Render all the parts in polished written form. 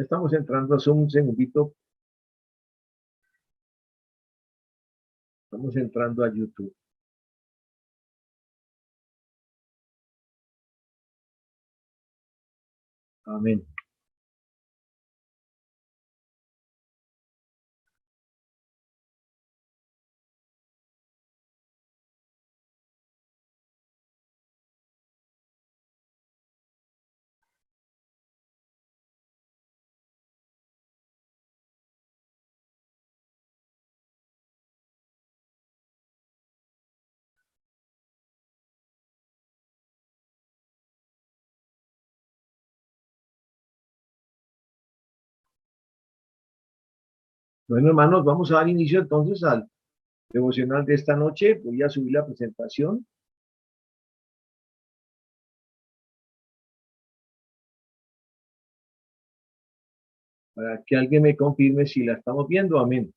Estamos entrando a Zoom un segundito. Estamos entrando a YouTube. Amén. Bueno, hermanos, vamos a dar inicio entonces al devocional de esta noche. Voy a subir la presentación para que alguien me confirme si la estamos viendo. Amén.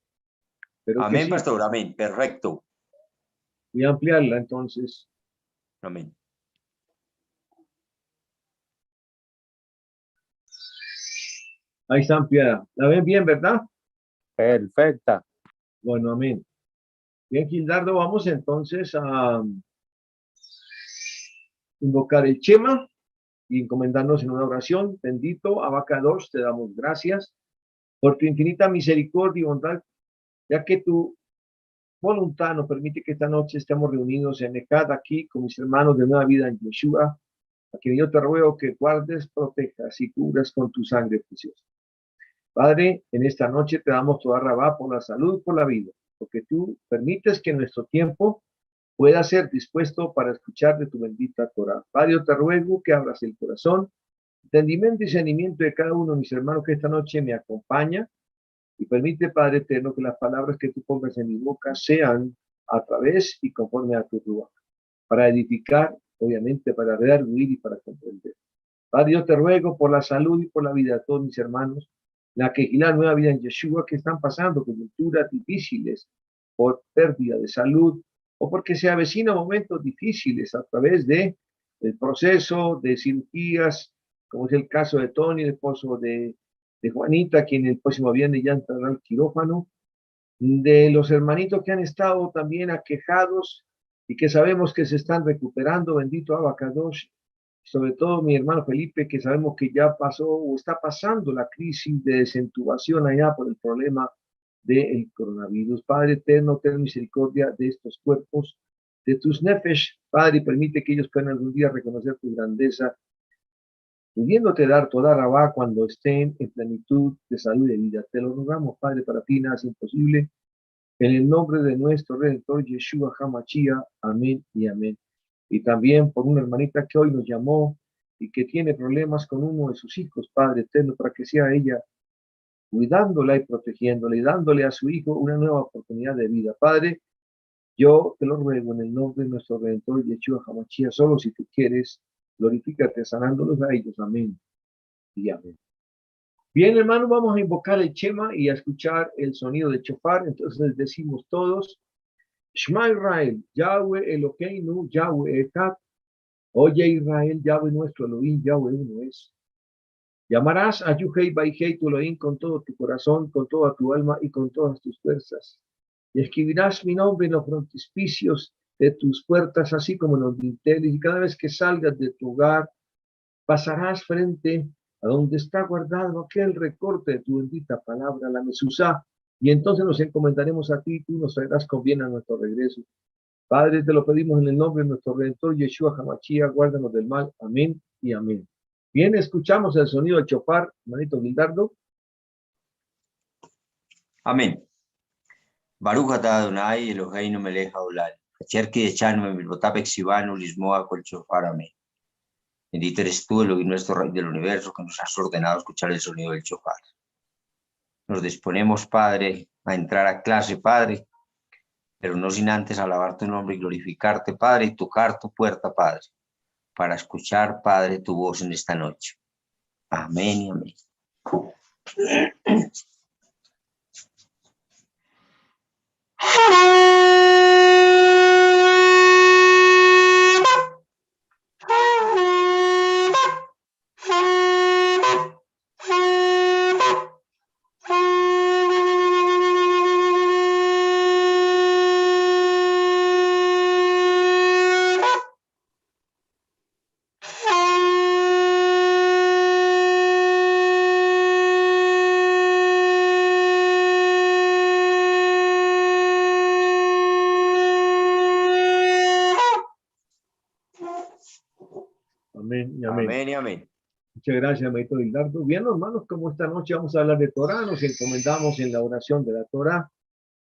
Pero amén, sí. pastor, amén. Perfecto. Voy a ampliarla entonces. Amén. Ahí está ampliada. ¿La ven bien, verdad? Perfecta. Bueno, amén. Bien, Gildardo, vamos entonces a invocar el Chema y encomendarnos en una oración. Bendito Abacados, te damos gracias por tu infinita misericordia y bondad, ya que tu voluntad nos permite que esta noche estemos reunidos en Ecad aquí con mis hermanos de Nueva Vida en Yeshua, a quien yo te ruego que guardes, protejas y cubras con tu sangre preciosa. Padre, en esta noche te damos toda rabá por la salud, por la vida, porque tú permites que nuestro tiempo pueda ser dispuesto para escuchar de tu bendita Torah. Padre, yo te ruego que abras el corazón, entendimiento y discernimiento de cada uno de mis hermanos que esta noche me acompaña y permite, Padre eterno, que las palabras que tú pongas en mi boca sean a través y conforme a tu ruach, para edificar, obviamente, para redarguir y para comprender. Padre, yo te ruego por la salud y por la vida de todos mis hermanos, la que y la nueva vida en Yeshua, que están pasando coyunturas difíciles por pérdida de salud o porque se avecinan momentos difíciles a través de el proceso de cirugías, como es el caso de Tony, el esposo de Juanita, quien el próximo viernes ya entrará al quirófano, de los hermanitos que han estado también aquejados y que sabemos que se están recuperando, bendito Abacadosh, sobre todo mi hermano Felipe, que sabemos que ya pasó o está pasando la crisis de desentubación allá por el problema del coronavirus. Padre eterno, ten misericordia de estos cuerpos, de tus nefesh, Padre, y permite que ellos puedan algún día reconocer tu grandeza, pudiéndote dar toda rabá cuando estén en plenitud de salud y de vida. Te lo rogamos, Padre, para ti nada es imposible. En el nombre de nuestro Redentor Yeshua HaMashiach, amén y amén. Y también por una hermanita que hoy nos llamó y que tiene problemas con uno de sus hijos, Padre eterno, para que sea ella cuidándola y protegiéndola y dándole a su hijo una nueva oportunidad de vida. Padre, yo te lo ruego en el nombre de nuestro Redentor Yeshua HaMashiach, solo si tú quieres, glorifícate sanándolos a ellos. Amén y amén. Bien, hermano, vamos a invocar el Chema y a escuchar el sonido de chofar. Entonces decimos todos, Shema Israel, Yahweh Eloheinu, Yahweh Echad. Oye Israel, Yahweh nuestro Elohim, Yahweh uno es. Llamarás a Yuhei Baihei tu Elohim con todo tu corazón, con toda tu alma y con todas tus fuerzas. Y escribirás mi nombre en los frontispicios de tus puertas, así como en los dinteles, y cada vez que salgas de tu hogar, pasarás frente a donde está guardado aquel recorte de tu bendita palabra, la Mesuzá, y entonces nos encomendaremos a ti, y tú nos traerás con bien a nuestro regreso. Padre, te lo pedimos en el nombre de nuestro Redentor Yeshua HaMashiach, guárdanos del mal. Amén y amén. Bien, escuchamos el sonido del chofar, hermanito Gildardo. Amén. Baruch atah Adonai Eloheinu melech haolam, asher kideshanu bemitzvotav vexivanu lismoa kol shofar. Amén. Bendito eres tú, Elohim nuestro Rey del universo, que nos has ordenado escuchar el sonido del shofar. Nos disponemos, Padre, a entrar a clase, Padre, pero no sin antes alabar tu nombre y glorificarte, Padre, y tocar tu puerta, Padre, para escuchar, Padre, tu voz en esta noche. Amén y amén. Amén y amén. Amén y amén. Muchas gracias, Maestro Hildardo. Bien, hermanos, como esta noche vamos a hablar de Torah, nos encomendamos en la oración de la Torah,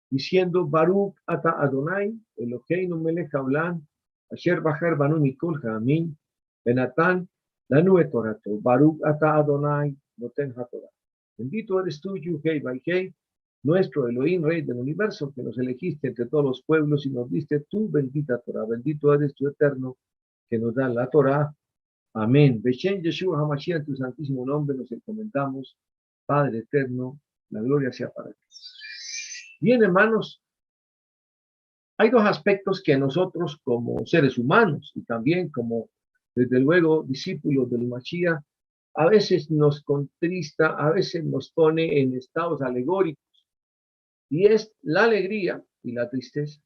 diciendo, Baruch ata Adonai, Eloheinu melech haolam, asher bachar banu mikol ha'amim, benatan lanu et torato, Baruch ata Adonai, noten haTorah. Bendito eres tú, Yuhei Baihei, nuestro Elohim, Rey del universo, que nos elegiste entre todos los pueblos y nos diste tu bendita Torah. Bendito eres tu eterno, que nos da la Torah. Amén. Beshen Yeshua HaMashiach, en tu santísimo nombre nos encomendamos, Padre eterno, la gloria sea para ti. Bien, hermanos, hay dos aspectos que nosotros como seres humanos y también como, desde luego, discípulos del Mashiach, a veces nos contrista, a veces nos pone en estados alegóricos, y es la alegría y la tristeza.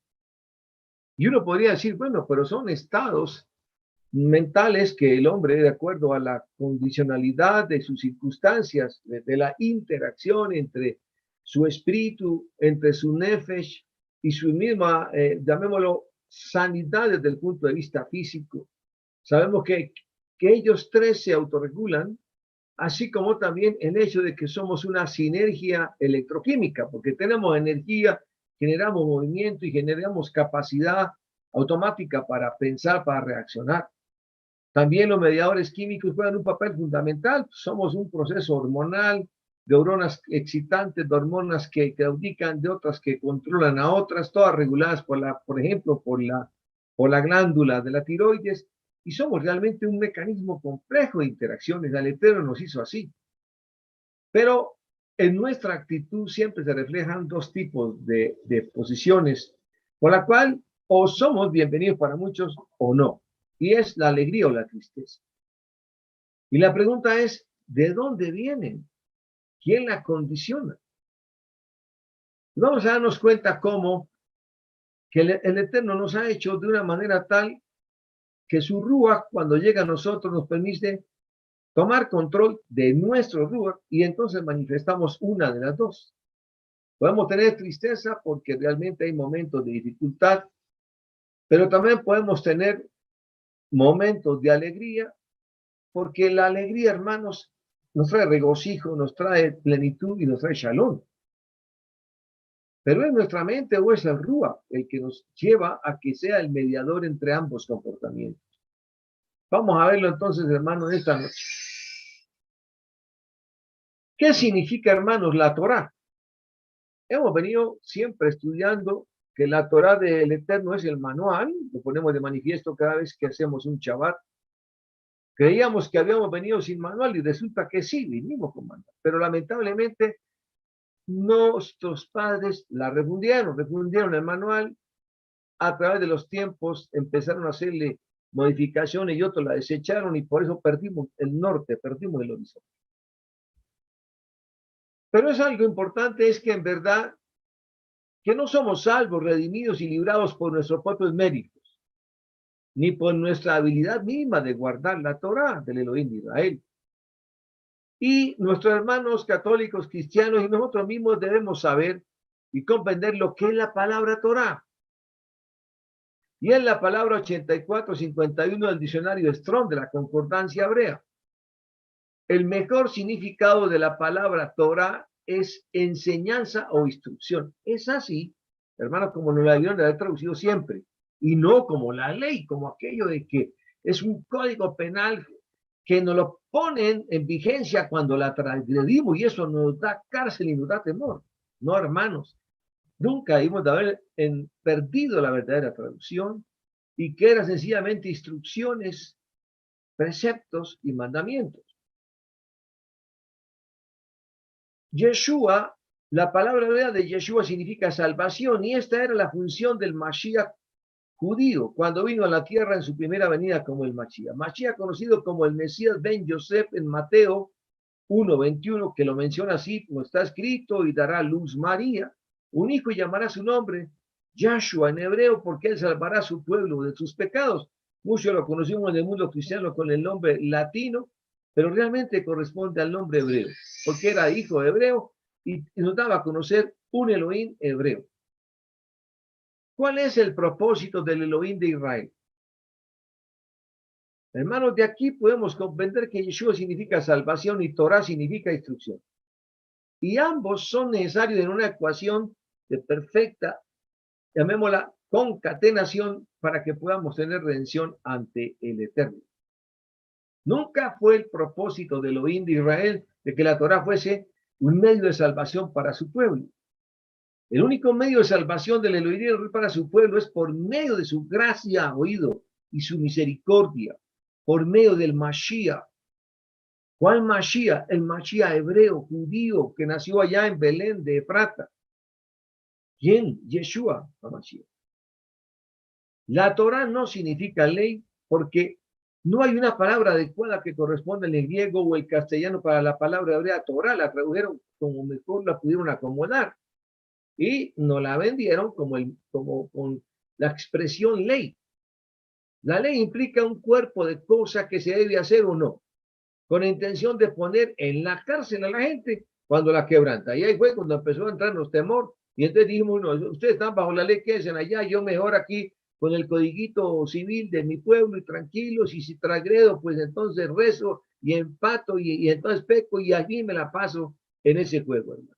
Y uno podría decir, bueno, pero son estados mentales que el hombre, de acuerdo a la condicionalidad de sus circunstancias, de la interacción entre su espíritu, entre su nefesh y su misma, llamémoslo, sanidad desde el punto de vista físico. Sabemos que ellos tres se autorregulan, así como también el hecho de que somos una sinergia electroquímica, porque tenemos energía, generamos movimiento y generamos capacidad automática para pensar, para reaccionar. También los mediadores químicos juegan un papel fundamental. Somos un proceso hormonal, de hormonas excitantes, de hormonas que claudican, de otras que controlan a otras, todas reguladas por ejemplo, por la glándula de la tiroides, y somos realmente un mecanismo complejo de interacciones. El Eterno nos hizo así. Pero en nuestra actitud siempre se reflejan dos tipos de posiciones, por la cual o somos bienvenidos para muchos o no. Y es la alegría o la tristeza. Y la pregunta es, ¿de dónde vienen? ¿Quién la condiciona? Vamos a darnos cuenta cómo que el Eterno nos ha hecho de una manera tal que su Ruach, cuando llega a nosotros, nos permite tomar control de nuestro Ruach y entonces manifestamos una de las dos. Podemos tener tristeza porque realmente hay momentos de dificultad, pero también podemos tener momentos de alegría, porque la alegría, hermanos, nos trae regocijo, nos trae plenitud y nos trae shalom. Pero es nuestra mente o es el Ruach el que nos lleva a que sea el mediador entre ambos comportamientos. Vamos a verlo entonces, hermanos, esta noche. ¿Qué significa, hermanos, la Torá? Hemos venido siempre estudiando que la Torá del Eterno es el manual, lo ponemos de manifiesto cada vez que hacemos un Shabbat. Creíamos que habíamos venido sin manual y resulta que sí, vinimos con manual. Pero lamentablemente nuestros padres la refundieron el manual, a través de los tiempos empezaron a hacerle modificaciones y otros la desecharon y por eso perdimos el norte, perdimos el horizonte. Pero es algo importante, es que en verdad que no somos salvos, redimidos y librados por nuestros propios méritos, ni por nuestra habilidad misma de guardar la Torá del Elohim de Israel. Y nuestros hermanos católicos, cristianos y nosotros mismos debemos saber y comprender lo que es la palabra Torá. Y es la palabra 8451 del diccionario Strong de la Concordancia Hebrea. El mejor significado de la palabra Torá es enseñanza o instrucción. Es así, hermanos, como nos la debieron de haber traducido siempre. Y no como la ley, como aquello de que es un código penal que nos lo ponen en vigencia cuando la transgredimos y eso nos da cárcel y nos da temor. No, hermanos, nunca hemos de haber perdido la verdadera traducción y que era sencillamente instrucciones, preceptos y mandamientos. Yeshua, la palabra hebrea de Yeshua significa salvación y esta era la función del Mashiach judío cuando vino a la tierra en su primera venida como el Mashiach. Mashiach conocido como el Mesías ben Yosef en Mateo 1:21, que lo menciona así, como está escrito, y dará luz María, un hijo y llamará su nombre Yahshua en hebreo, porque él salvará a su pueblo de sus pecados. Muchos lo conocimos en el mundo cristiano con el nombre latino, pero realmente corresponde al nombre hebreo, porque era hijo hebreo y nos daba a conocer un Elohim hebreo. ¿Cuál es el propósito del Elohim de Israel? Hermanos, de aquí podemos comprender que Yeshua significa salvación y Torah significa instrucción. Y ambos son necesarios en una ecuación de perfecta, llamémosla, concatenación para que podamos tener redención ante el Eterno. Nunca fue el propósito de Elohim de Israel de que la Torah fuese un medio de salvación para su pueblo. El único medio de salvación del Elohim para su pueblo es por medio de su gracia, oído, y su misericordia, por medio del Mashiach. ¿Cuál Mashiach? El Mashiach hebreo, judío, que nació allá en Belén de Efrata. ¿Quién? Yeshua, Mashiach. La Torah no significa ley porque no hay una palabra adecuada que corresponda en el griego o el castellano para la palabra hebrea Torah. La tradujeron como mejor la pudieron acomodar y nos la vendieron como con la expresión ley. La ley implica un cuerpo de cosas que se debe hacer o no, con la intención de poner en la cárcel a la gente cuando la quebranta. Y ahí fue cuando empezó a entrarnos temor. Y entonces dijimos, no, ustedes están bajo la ley, quédense allá, yo mejor aquí con el codiguito civil de mi pueblo y tranquilos, y si transgredo, pues entonces rezo y empato y entonces peco y allí me la paso en ese juego, hermano.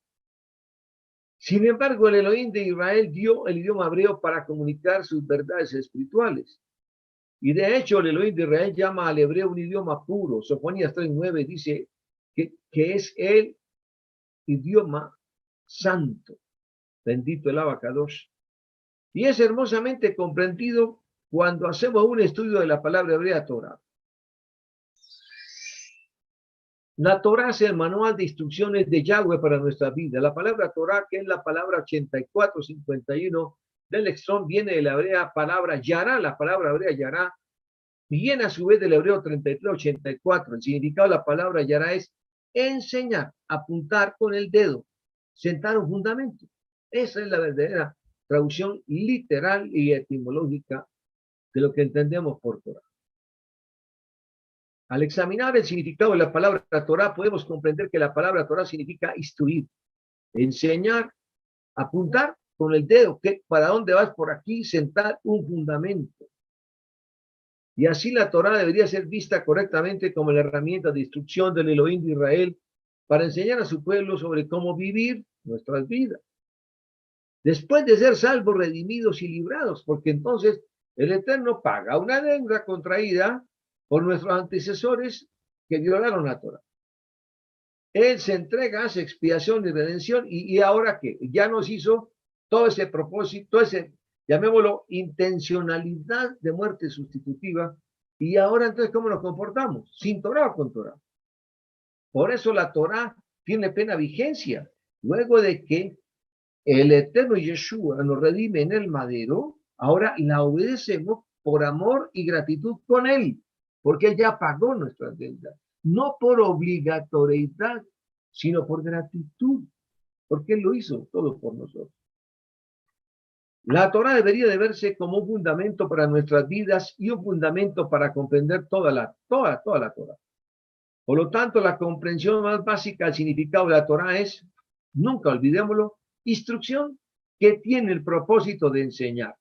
Sin embargo, el Elohim de Israel dio el idioma hebreo para comunicar sus verdades espirituales. Y de hecho, el Elohim de Israel llama al hebreo un idioma puro. Sofonías 3:9 dice que es el idioma santo. Bendito el Abacadosh. Y es hermosamente comprendido cuando hacemos un estudio de la palabra hebrea Torah. La Torah es el manual de instrucciones de Yahweh para nuestra vida. La palabra Torah, que es la palabra 8451 del Lexón, viene de la hebrea palabra Yará, la palabra hebrea Yará, viene a su vez del hebreo 3384. El significado de la palabra Yará es enseñar, apuntar con el dedo, sentar un fundamento. Esa es la verdadera traducción literal y etimológica de lo que entendemos por Torah. Al examinar el significado de la palabra Torah, podemos comprender que la palabra Torah significa instruir, enseñar, apuntar con el dedo, que para dónde vas por aquí, sentar un fundamento. Y así la Torah debería ser vista correctamente como la herramienta de instrucción del Elohim de Israel para enseñar a su pueblo sobre cómo vivir nuestras vidas. Después de ser salvos, redimidos y librados, porque entonces el Eterno paga una deuda contraída por nuestros antecesores que violaron la Torah. Él se entrega, hace expiación y redención, y ahora que ya nos hizo todo ese propósito, ese, llamémoslo, intencionalidad de muerte sustitutiva, y ahora entonces, ¿cómo nos comportamos? ¿Sin Torah o con Torah? Por eso la Torah tiene plena vigencia. Luego de que el eterno Yeshua nos redime en el madero, ahora la obedecemos por amor y gratitud con él, porque él ya pagó nuestras deudas, no por obligatoriedad, sino por gratitud, porque él lo hizo todo por nosotros. La Torah debería de verse como un fundamento para nuestras vidas y un fundamento para comprender toda la Torah. Por lo tanto, la comprensión más básica del significado de la Torah es, nunca olvidémoslo, instrucción que tiene el propósito de enseñar,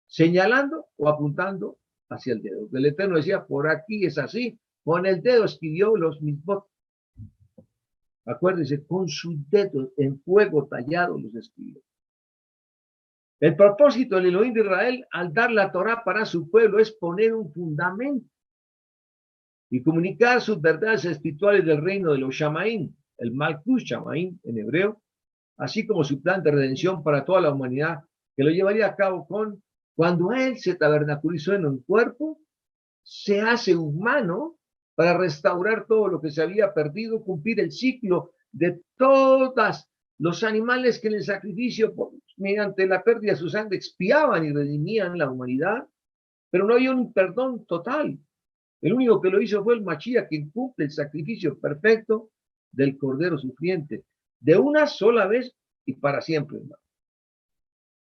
señalando o apuntando hacia el dedo. El Eterno decía, por aquí es así, con el dedo escribió los mismos. Acuérdense, con su dedo en fuego tallado los escribió. El propósito del Elohim de Israel al dar la Torah para su pueblo es poner un fundamento y comunicar sus verdades espirituales del reino de los Shamaim, el Malkush Shamaim en hebreo, así como su plan de redención para toda la humanidad, que lo llevaría a cabo cuando él se tabernaculizó en un cuerpo, se hace humano para restaurar todo lo que se había perdido, cumplir el ciclo de todos los animales que en el sacrificio, mediante la pérdida de su sangre, expiaban y redimían la humanidad, pero no había un perdón total. El único que lo hizo fue el Mashiach, quien cumple el sacrificio perfecto del Cordero sufriente, de una sola vez y para siempre, hermano.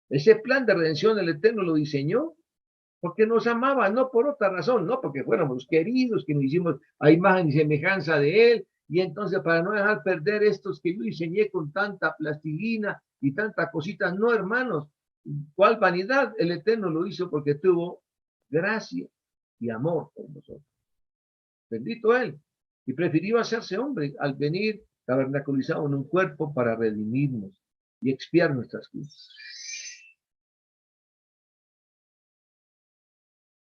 Ese plan de redención el Eterno lo diseñó porque nos amaba, no por otra razón, no porque fuéramos queridos, que nos hicimos a imagen y semejanza de Él, y entonces para no dejar perder estos que yo diseñé con tanta plastilina y tanta cosita, no, hermanos, ¿cuál vanidad? El Eterno lo hizo porque tuvo gracia, y amor por nosotros. Bendito Él. Y prefirió hacerse hombre al venir tabernaculizado en un cuerpo para redimirnos y expiar nuestras culpas.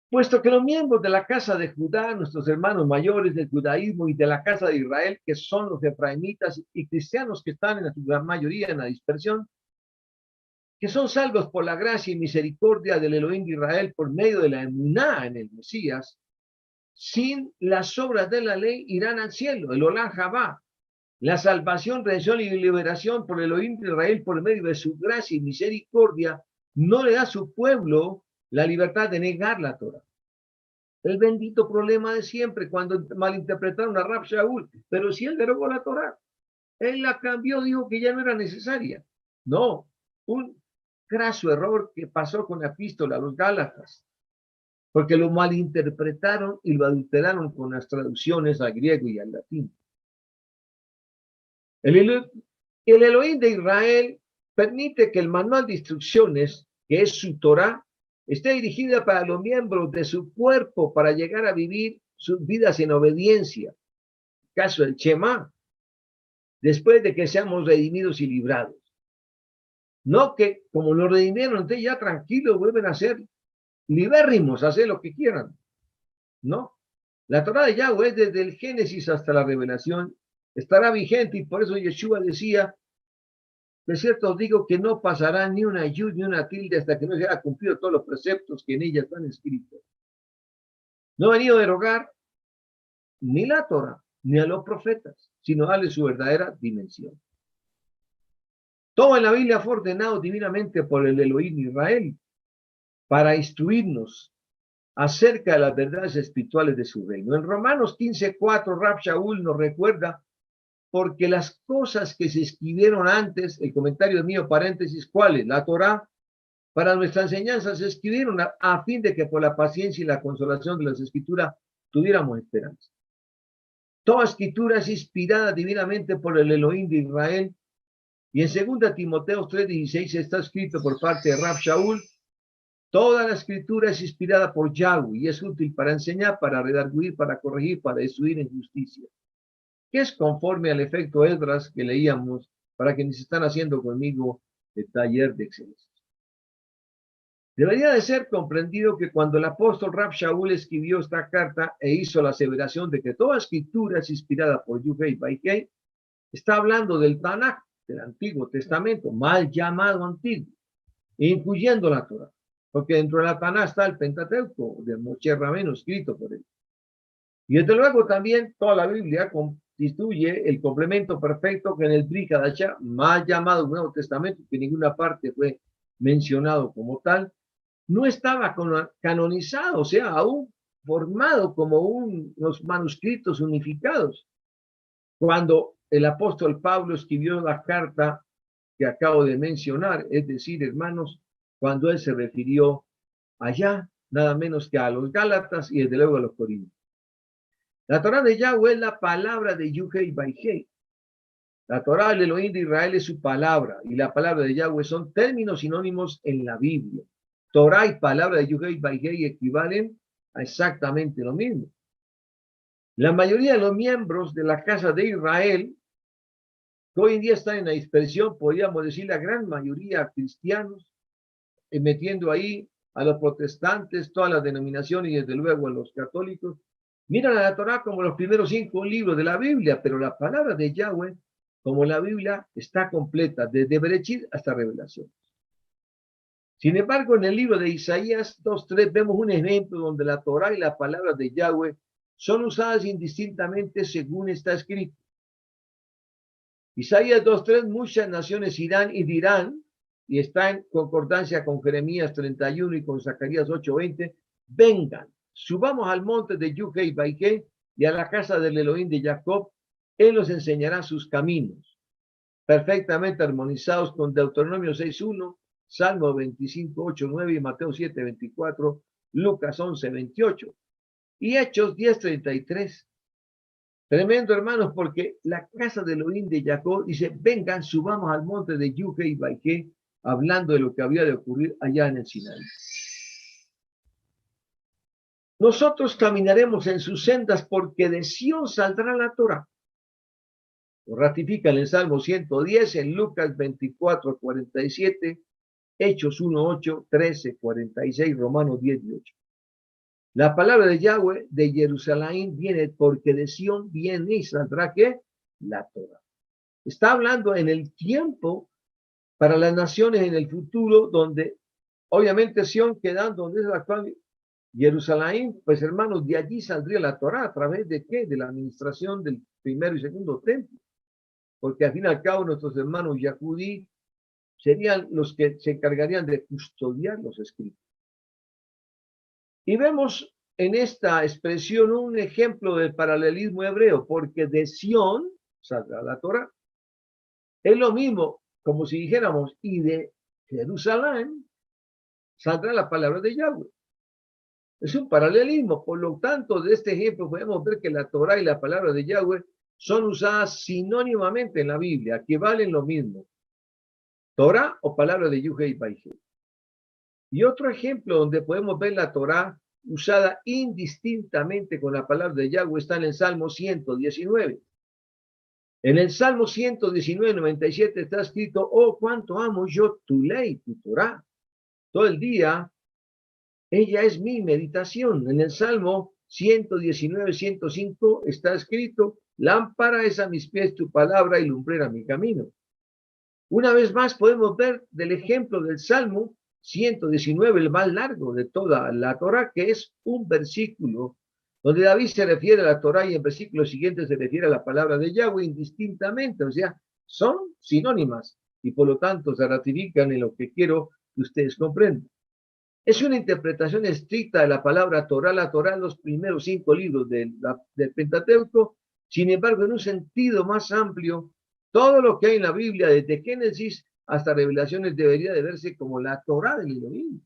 Puesto que los miembros de la casa de Judá, nuestros hermanos mayores del judaísmo y de la casa de Israel, que son los efraimitas y cristianos que están en su gran mayoría en la dispersión, que son salvos por la gracia y misericordia del Elohim de Israel por medio de la emuná en el Mesías, sin las obras de la ley irán al cielo, el Olá Jabá. La salvación, redención y liberación por el Elohim de Israel por medio de su gracia y misericordia no le da a su pueblo la libertad de negar la Torah. El bendito problema de siempre cuando malinterpretaron a Rab Shaul, pero si él derogó la Torah, él la cambió, dijo que ya no era necesaria. No, un craso error que pasó con la epístola a los Gálatas, porque lo malinterpretaron y lo adulteraron con las traducciones al griego y al latín. El Elohim de Israel permite que el manual de instrucciones, que es su Torah, esté dirigida para los miembros de su cuerpo para llegar a vivir sus vidas en obediencia. Caso del Shema, después de que seamos redimidos y librados. No que como nos redimieron, entonces ya tranquilos vuelven a ser libérrimos, a hacer lo que quieran. No. La Torah de Yahweh desde el Génesis hasta la Revelación estará vigente y por eso Yeshua decía, de cierto os digo que no pasará ni una yud ni una tilde hasta que no se haya cumplido todos los preceptos que en ella están escritos. No ha venido a derogar ni la Torah ni a los profetas, sino darle su verdadera dimensión. Todo en la Biblia fue ordenado divinamente por el Elohim de Israel para instruirnos acerca de las verdades espirituales de su reino. En Romanos 15:4, Rab Shaul nos recuerda, porque las cosas que se escribieron antes, el comentario mío, paréntesis, ¿cuáles? La Torá, para nuestra enseñanza se escribieron a fin de que por la paciencia y la consolación de las escrituras tuviéramos esperanza. Toda escritura es inspirada divinamente por el Elohim de Israel, y en 2 Timoteo 3:16 está escrito por parte de Rab Shaul, toda la escritura es inspirada por Yahweh y es útil para enseñar, para redarguir, para corregir, para destruir en justicia. Que es conforme al efecto Esdras que leíamos para quienes están haciendo conmigo el taller de excelencia. Debería de ser comprendido que cuando el apóstol Rab Shaul escribió esta carta e hizo la aseveración de que toda escritura es inspirada por Yuhei Baikei, está hablando del Tanakh, del Antiguo Testamento, mal llamado Antiguo, incluyendo la Torah, porque dentro de la Tanakh está el Pentateuco de Moshe Rabbeinu escrito por él. Y desde luego también toda la Biblia constituye el complemento perfecto que en el Brit Hadashah, mal llamado Nuevo Testamento, que en ninguna parte fue mencionado como tal, no estaba canonizado, o sea, aún formado como unos manuscritos unificados. Cuando el apóstol Pablo escribió la carta que acabo de mencionar, es decir, hermanos, cuando él se refirió allá, nada menos que a los Gálatas y desde luego a los Corintios. La Torah de Yahweh es la palabra de Yuhei Baihei. La Torah del Elohim de Israel es su palabra y la palabra de Yahweh son términos sinónimos en la Biblia. Torah y palabra de Yuhei Baihei equivalen a exactamente lo mismo. La mayoría de los miembros de la casa de Israel, que hoy en día están en la dispersión, podríamos decir la gran mayoría cristianos, metiendo ahí a los protestantes, todas las denominaciones y desde luego a los católicos, miran a la Torah como los primeros 5 libros de la Biblia, pero la palabra de Yahweh, como la Biblia, está completa, desde Bereshit hasta Revelación. Sin embargo, en el libro de Isaías 2:3 vemos un ejemplo donde la Torah y la palabra de Yahweh son usadas indistintamente según está escrito. Isaías 2:3, muchas naciones irán y dirán, y está en concordancia con Jeremías 31 y con Zacarías 8:20, vengan, subamos al monte de Yuhei Baikei y a la casa del Elohim de Jacob, él nos enseñará sus caminos, perfectamente armonizados con Deuteronomio 6:1, Salmo 25:8-9 y Mateo 7:24, Lucas 11:28 y Hechos 10:33. Tremendo, hermanos, porque la casa de Elohim de Jacob dice, vengan, subamos al monte de Yuhei Baikei, hablando de lo que había de ocurrir allá en el Sinaí. Nosotros caminaremos en sus sendas porque de Sión saldrá la Torá. Lo ratifica en el Salmo 110, en Lucas 24, 47, Hechos 1, 8, 13, 46, Romanos 10, 18. La palabra de Yahweh de Jerusalén viene porque de Sión viene y saldrá ¿qué? La Torá. Está hablando en el tiempo para las naciones en el futuro, donde obviamente Sión quedando donde es la actual Jerusalén, pues hermanos, de allí saldría la Torá, ¿a través de qué? De la administración del primero y segundo templo. Porque al fin y al cabo nuestros hermanos Yahudí serían los que se encargarían de custodiar los escritos. Y vemos en esta expresión un ejemplo del paralelismo hebreo, porque de Sión saldrá la Torá. Es lo mismo, como si dijéramos, y de Jerusalén saldrá la palabra de Yahweh. Es un paralelismo, por lo tanto, de este ejemplo podemos ver que la Torá y la palabra de Yahweh son usadas sinónimamente en la Biblia, que valen lo mismo. Torá o palabra de Yuhei Baije. Y otro ejemplo donde podemos ver la Torá usada indistintamente con la palabra de Yahweh está en el Salmo 119. En el Salmo 119, 97 está escrito: oh, cuánto amo yo tu ley, tu Torá. Todo el día, ella es mi meditación. En el Salmo 119, 105 está escrito: lámpara es a mis pies tu palabra y lumbrera mi camino. Una vez más podemos ver del ejemplo del Salmo 119, el más largo de toda la Torá, que es un versículo donde David se refiere a la Torá y en versículo siguiente se refiere a la palabra de Yahweh indistintamente, o sea, son sinónimas y por lo tanto se ratifican en lo que quiero que ustedes comprendan. Es una interpretación estricta de la palabra Torá, la Torá en los primeros 5 libros del Pentateuco. Sin embargo, en un sentido más amplio, todo lo que hay en la Biblia, desde Génesis hasta Revelaciones, debería de verse como la Torá del Elohim.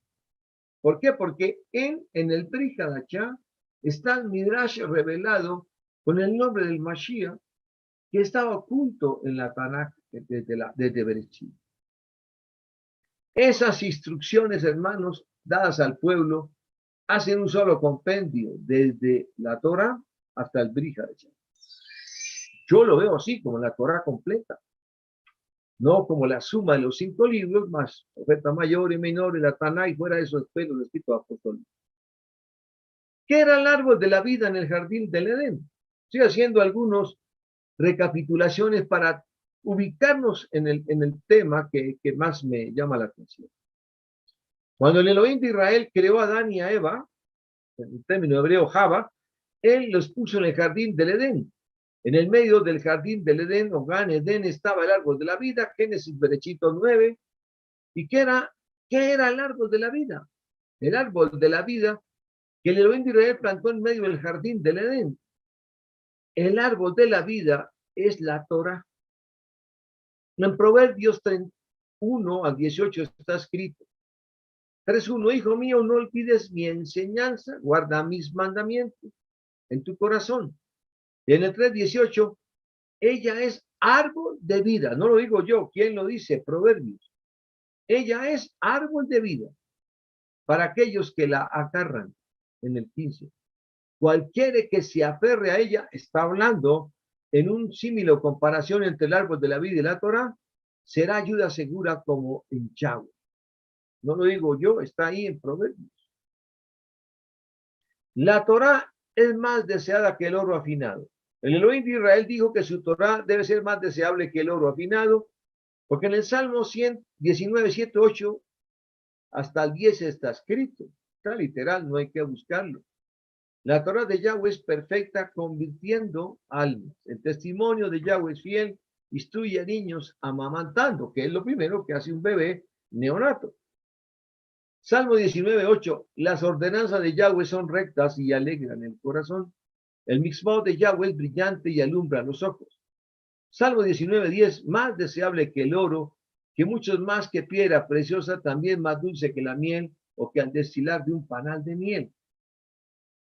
¿Por qué? Porque en el Brit Hadashah está el Midrash revelado con el nombre del Mashiach, que estaba oculto en la Tanakh desde Bereshit. Esas instrucciones, hermanos, dadas al pueblo, hacen un solo compendio, desde la Torá hasta el Brit Hadashah. Yo lo veo así, como la Torá completa, no como la suma de los 5 libros, más profeta mayor y menor, y la Tanakh, y fuera de esos pelos escritos apóstoles. ¿Qué era el árbol de la vida en el jardín del Edén? Estoy haciendo algunas recapitulaciones para ubicarnos en el tema que más me llama la atención. Cuando el Elohim de Israel creó a Adán y a Eva, en el término hebreo Java, él los puso en el jardín del Edén. En el medio del jardín del Edén, o Gan Edén, estaba el árbol de la vida, Génesis Bereshit 9. ¿Y qué era el árbol de la vida? El árbol de la vida que el Elohim de Israel plantó en medio del jardín del Edén. El árbol de la vida es la Torah. En Proverbios 31 al 18 está escrito: 3:1, hijo mío, no olvides mi enseñanza, guarda mis mandamientos en tu corazón. Y en el 3:18, ella es árbol de vida. No lo digo yo, ¿quién lo dice? Proverbios. Ella es árbol de vida para aquellos que la agarran. En el 15. Cualquiera que se aferre a ella, está hablando en un símil o comparación entre el árbol de la vida y la Torá, será ayuda segura como en Yahweh. No lo digo yo, está ahí en Proverbios. La Torá es más deseada que el oro afinado. El Elohim de Israel dijo que su Torá debe ser más deseable que el oro afinado, porque en el Salmo 119, 7, 8 hasta el 10 está escrito. Está literal, no hay que buscarlo. La Torá de Yahweh es perfecta, convirtiendo almas. El testimonio de Yahweh es fiel, instruye a niños amamantando, que es lo primero que hace un bebé neonato. Salmo 19, 8. Las ordenanzas de Yahweh son rectas y alegran el corazón. El mitzvot de Yahweh es brillante y alumbra los ojos. Salmo 19, 10. Más deseable que el oro, que muchos más que piedra preciosa, también más dulce que la miel, o que al destilar de un panal de miel.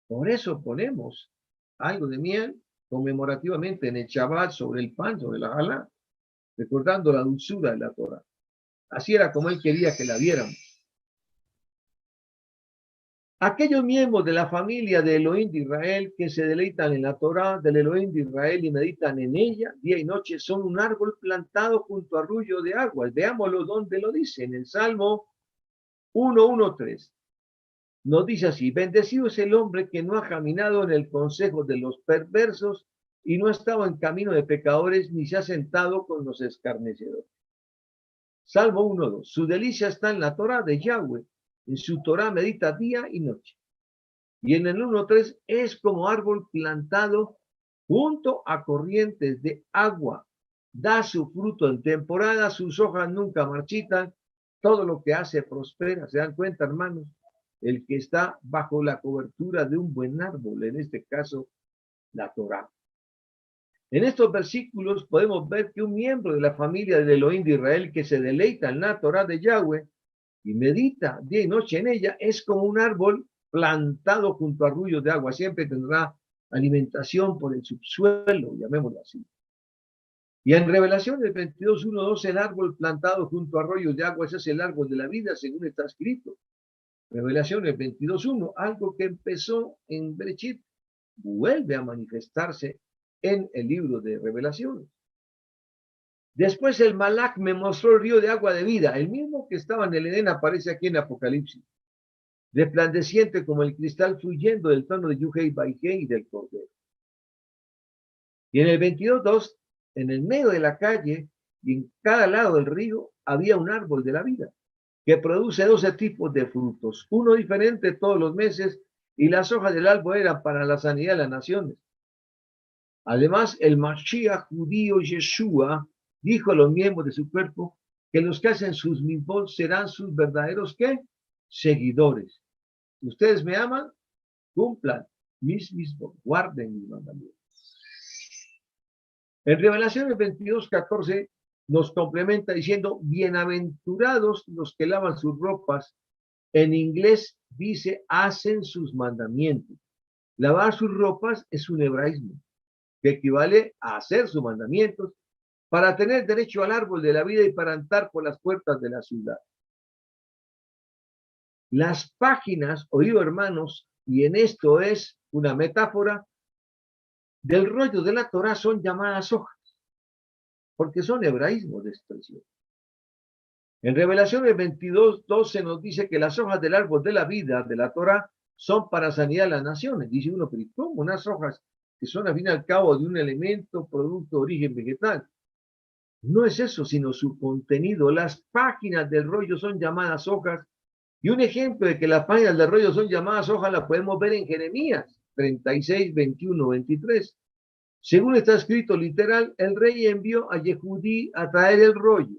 Por eso ponemos algo de miel conmemorativamente en el Shabbat sobre el pan, sobre la halá, recordando la dulzura de la Torah. Así era como él quería que la viéramos. Aquellos miembros de la familia de Elohim de Israel que se deleitan en la Torá del Elohim de Israel y meditan en ella día y noche son un árbol plantado junto a arroyo de aguas. Veámoslo donde lo dice, en el Salmo 1:1-3. Nos dice así: bendecido es el hombre que no ha caminado en el consejo de los perversos y no ha estado en camino de pecadores ni se ha sentado con los escarnecedores. Salmo 1:2. Su delicia está en la Torá de Yahweh, en su Torá medita día y noche. Y en el 1:3 es como árbol plantado junto a corrientes de agua. Da su fruto en temporada, sus hojas nunca marchitan, todo lo que hace prospera. ¿Se dan cuenta, hermanos? El que está bajo la cobertura de un buen árbol, en este caso, la Torá. En estos versículos podemos ver que un miembro de la familia del Elohim de Israel que se deleita en la Torá de Yahweh y medita día y noche en ella es como un árbol plantado junto a arroyos de agua. Siempre tendrá alimentación por el subsuelo, llamémoslo así. Y en Revelaciones 22:1-2, el árbol plantado junto a arroyos de agua, ese es el árbol de la vida, según está escrito. Revelaciones 22:1, algo que empezó en Bereshit, vuelve a manifestarse en el libro de Revelaciones. Después el Malach me mostró el río de agua de vida, el mismo que estaba en el Edén aparece aquí en Apocalipsis, resplandeciente como el cristal fluyendo del trono de Yuhei Baihei y del Cordero. Y en el 22:2, en el medio de la calle y en cada lado del río había un árbol de la vida que produce 12 tipos de frutos, uno diferente todos los meses, y las hojas del árbol eran para la sanidad de las naciones. Además, el Mashiach judío Yeshua dijo a los miembros de su cuerpo que los que hacen sus mitzvot serán sus verdaderos ¿qué? Seguidores. Ustedes me aman, cumplan mis mitzvot, guarden mis mandamientos. En Revelaciones 22:14 nos complementa diciendo: bienaventurados los que lavan sus ropas. En inglés dice: hacen sus mandamientos. Lavar sus ropas es un hebraísmo que equivale a hacer sus mandamientos para tener derecho al árbol de la vida y para entrar por las puertas de la ciudad. Las páginas, oído hermanos, y en esto es una metáfora, del rollo de la Torá son llamadas hojas, porque son hebraísmos de expresión. En Revelaciones 22:12 nos dice que las hojas del árbol de la vida de la Torá son para sanidad de las naciones. Dice uno, pero ¿cómo unas hojas que son al fin y al cabo de un elemento, producto de origen vegetal? No es eso, sino su contenido. Las páginas del rollo son llamadas hojas, y un ejemplo de que las páginas del rollo son llamadas hojas la podemos ver en Jeremías 36:21-23. Según está escrito literal, el rey envió a Yehudí a traer el rollo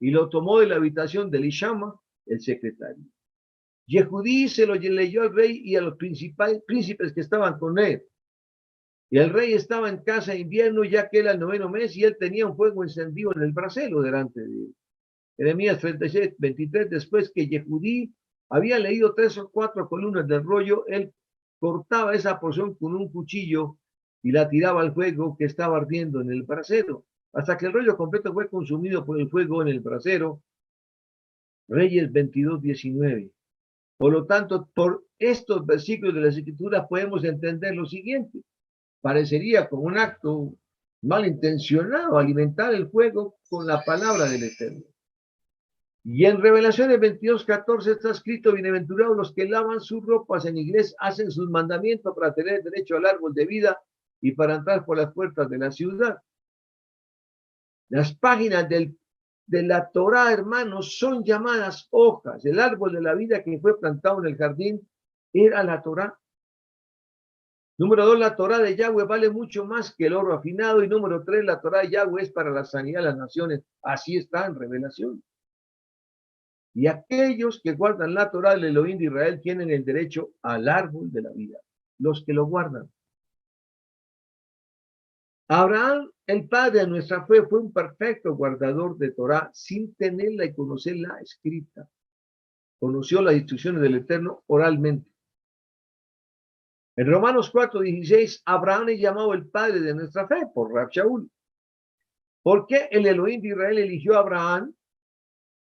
y lo tomó de la habitación de Elishama, el secretario. Yehudí se lo leyó al rey y a los príncipes que estaban con él. Y el rey estaba en casa de invierno, ya que era el 9º mes, y él tenía un fuego encendido en el brasero delante de él. Jeremías 36:23, después que Yehudí había leído 3 o 4 columnas del rollo, él cortaba esa porción con un cuchillo y la tiraba al fuego que estaba ardiendo en el brasero, hasta que el rollo completo fue consumido por el fuego en el brasero. Reyes 22:19. Por lo tanto, por estos versículos de la Escritura podemos entender lo siguiente: parecería como un acto malintencionado alimentar el fuego con la palabra del Eterno. Y en Revelaciones 22:14 está escrito: bienaventurados los que lavan sus ropas, en inglés hacen sus mandamientos para tener derecho al árbol de vida y para entrar por las puertas de la ciudad. Las páginas de la Torá, hermanos, son llamadas hojas. El árbol de la vida que fue plantado en el jardín era la Torá. Número 2, la Torá de Yahweh vale mucho más que el oro afinado. Y número 3, la Torá de Yahweh es para la sanidad de las naciones. Así está en Revelación. Y aquellos que guardan la Torá del Elohim de Israel tienen el derecho al árbol de la vida. Los que lo guardan. Abraham, el padre de nuestra fe, fue un perfecto guardador de Torá sin tenerla y conocerla escrita. Conoció las instrucciones del Eterno oralmente. En Romanos 4:16, Abraham es llamado el padre de nuestra fe por Rab Shaul. ¿Por qué el Elohim de Israel eligió a Abraham?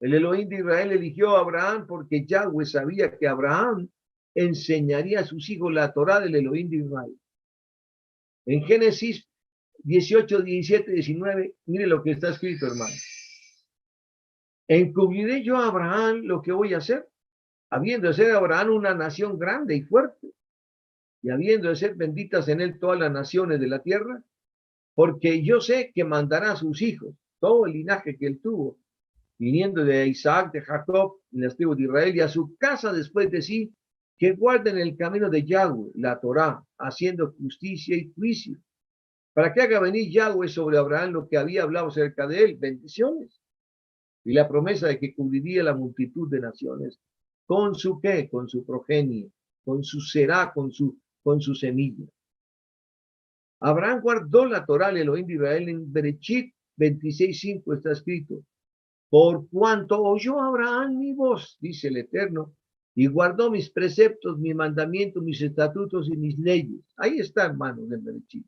El Elohim de Israel eligió a Abraham porque Yahweh sabía que Abraham enseñaría a sus hijos la Torá del Elohim de Israel. En Génesis 18, 17, 19, mire lo que está escrito, hermano. Encubriré yo a Abraham lo que voy a hacer, habiendo de ser Abraham una nación grande y fuerte, y habiendo de ser benditas en él todas las naciones de la tierra, porque yo sé que mandará a sus hijos, todo el linaje que él tuvo, viniendo de Isaac, de Jacob, en las tribus de Israel, y a su casa después de sí, que guarden el camino de Yahweh, la Torá, haciendo justicia y juicio, para que haga venir Yahweh sobre Abraham lo que había hablado acerca de él, bendiciones, y la promesa de que cubriría la multitud de naciones, ¿con su qué? Con su progenie, con su será, con su semilla. Abraham guardó la Torá, el Elohim de Israel, en Berechit 26:5 está escrito, por cuanto oyó Abraham mi voz, dice el Eterno, y guardó mis preceptos, mis mandamientos, mis estatutos y mis leyes. Ahí está, hermanos, en Berechit.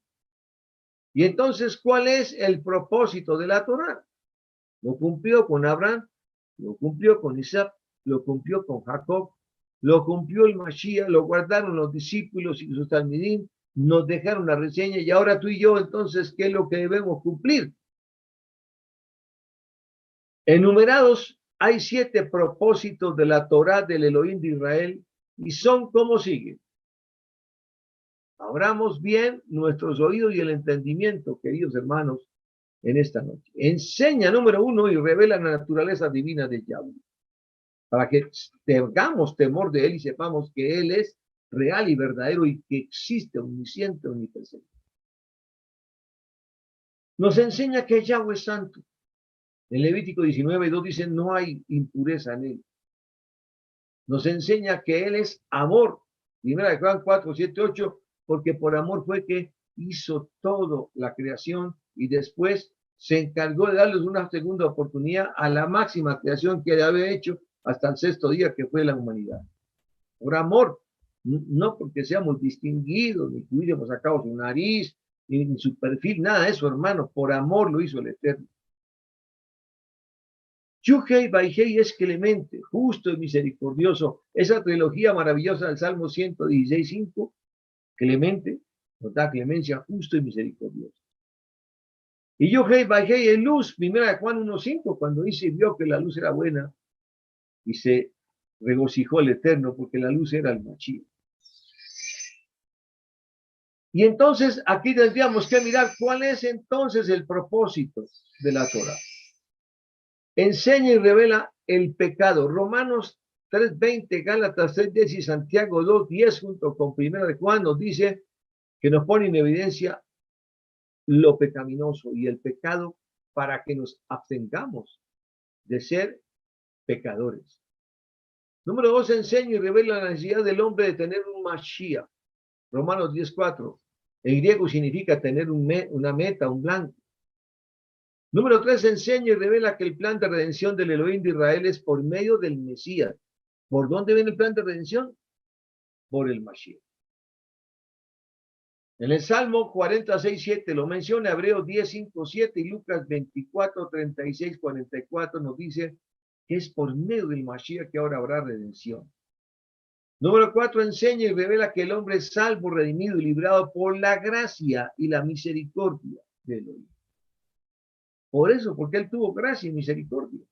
Y entonces, ¿cuál es el propósito de la Torá? Lo cumplió con Abraham, lo cumplió con Isaac, lo cumplió con Jacob, lo cumplió el Mashiach, lo guardaron los discípulos y sus talmidim, nos dejaron la reseña y ahora tú y yo, entonces, ¿qué es lo que debemos cumplir? Enumerados, hay 7 propósitos de la Torá del Elohim de Israel y son como sigue. Abramos bien nuestros oídos y el entendimiento, queridos hermanos, en esta noche. Enseña, número 1, y revela la naturaleza divina de Yahweh, para que tengamos temor de él y sepamos que él es real y verdadero y que existe, omnisciente, omnipresente. Nos enseña que Yahweh es santo. En Levítico 19:2 dice, no hay impureza en él. Nos enseña que él es amor. Primera de Juan 4:7-8, porque por amor fue que hizo toda la creación y después se encargó de darles una segunda oportunidad a la máxima creación que había hecho hasta el 6º día, que fue la humanidad. Por amor, no porque seamos distinguidos, ni que hubiéramos sacado su nariz, ni su perfil, nada de eso, hermano. Por amor lo hizo el Eterno. Yuhei Baihei es clemente, justo y misericordioso. Esa trilogía maravillosa del Salmo 116:5, clemente, nos da clemencia, justo y misericordioso. Y Yuhei Baihei es luz, primera de Juan 1:5, cuando dice y vio que la luz era buena y se regocijó el Eterno porque la luz era el Mashiach. Y entonces aquí tendríamos que mirar cuál es entonces el propósito de la Torah. Enseña y revela el pecado. Romanos 3:20, Gálatas 3:10 y Santiago 2:10 junto con Primera de Juan nos dice que nos pone en evidencia lo pecaminoso y el pecado para que nos abstengamos de ser pecadores. Número 2, enseña y revela la necesidad del hombre de tener un Mashiach. Romanos 10:4. En griego significa tener una meta, un blanco. Número 3, enseña y revela que el plan de redención del Elohim de Israel es por medio del Mesías. ¿Por dónde viene el plan de redención? Por el Mashiach. En el Salmo 46:7 lo menciona, Hebreos 10:5-7 y Lucas 24:36-44 nos dice que es por medio del Mashiach que ahora habrá redención. Número 4, enseña y revela que el hombre es salvo, redimido y librado por la gracia y la misericordia de Elohim. Por eso, porque él tuvo gracia y misericordia.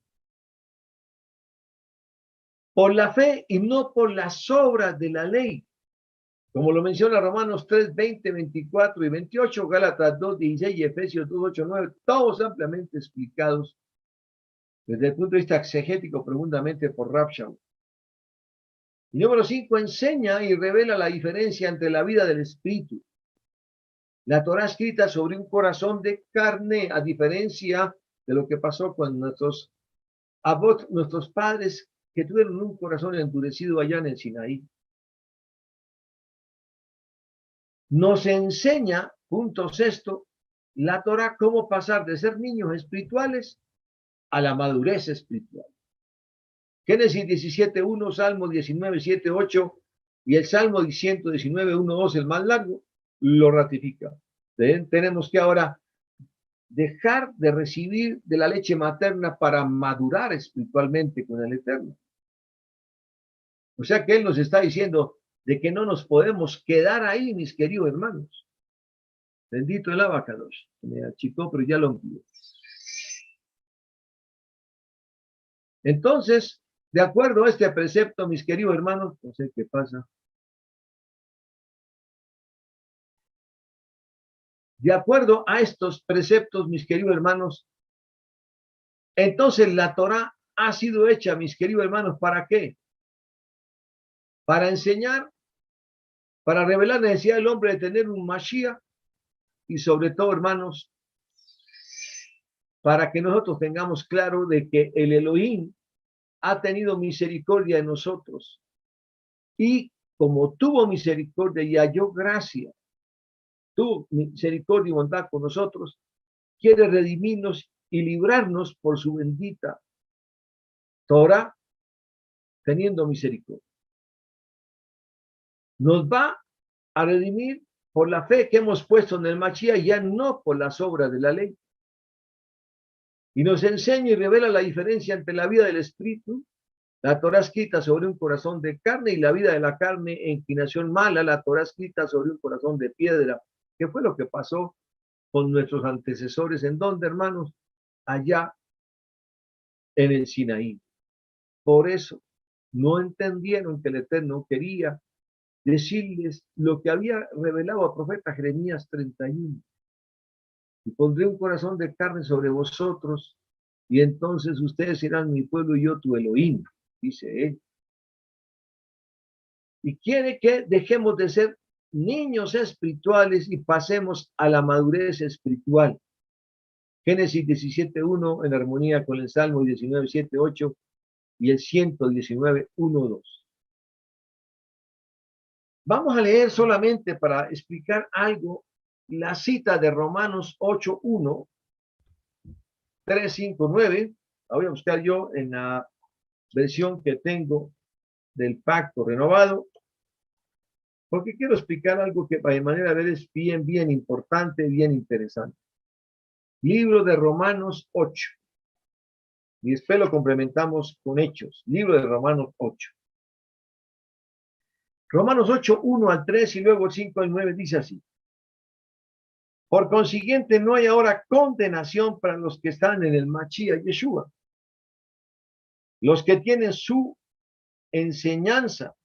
Por la fe y no por las obras de la ley. Como lo menciona Romanos 3:20, 24 y 28, Gálatas 2:16 y Efesios 2:8-9, todos ampliamente explicados desde el punto de vista exegético profundamente por Rav Shaul. Y número 5, enseña y revela la diferencia entre la vida del espíritu. La Torah escrita sobre un corazón de carne, a diferencia de lo que pasó con nuestros padres que tuvieron un corazón endurecido allá en el Sinaí. Nos enseña, punto 6, la Torah cómo pasar de ser niños espirituales a la madurez espiritual. Génesis 17:1, Salmo 19:7-8 y el Salmo 119:1-2, el más largo, lo ratifica. Tenemos que ahora dejar de recibir de la leche materna para madurar espiritualmente con el Eterno. O sea que Él nos está diciendo, de que no nos podemos quedar ahí, mis queridos hermanos. Bendito el Abacados. Me achicó, pero ya lo envió. Entonces, de acuerdo a este precepto, mis queridos hermanos, no sé qué pasa. De acuerdo a estos preceptos, mis queridos hermanos, entonces la Torá ha sido hecha, mis queridos hermanos, ¿para qué? Para enseñar, para revelar la necesidad del hombre de tener un Mashiach y sobre todo, hermanos, para que nosotros tengamos claro de que el Elohim ha tenido misericordia de nosotros y como tuvo misericordia y halló gracia, tuvo misericordia y bondad con nosotros, quiere redimirnos y librarnos por su bendita Torah, teniendo misericordia. Nos va a redimir por la fe que hemos puesto en el Mashiach, ya no por las obras de la ley. Y nos enseña y revela la diferencia entre la vida del espíritu, la Torah escrita sobre un corazón de carne, y la vida de la carne e inclinación mala, la Torah escrita sobre un corazón de piedra. ¿Qué fue lo que pasó con nuestros antecesores? ¿En dónde, hermanos? Allá en el Sinaí. Por eso no entendieron que el Eterno quería decirles lo que había revelado al profeta Jeremías 31. Y pondré un corazón de carne sobre vosotros, y entonces ustedes serán mi pueblo y yo tu Elohim, dice él. Y quiere que dejemos de ser niños espirituales y pasemos a la madurez espiritual. Génesis 17:1 en armonía con el Salmo 19:7-8 y el 119:1-2. Vamos a leer solamente para explicar algo la cita de Romanos 8:1, 3, 5, 9. La voy a buscar yo en la versión que tengo del Pacto Renovado, porque quiero explicar algo que de manera de ver es bien importante, bien interesante. Libro de Romanos 8. Y después lo complementamos con Hechos. Libro de Romanos 8. Romanos 8, 1 al 3 y luego 5 al 9 dice así. Por consiguiente, no hay ahora condenación para los que están en el Mashiach Yeshua. Los que tienen su enseñanza,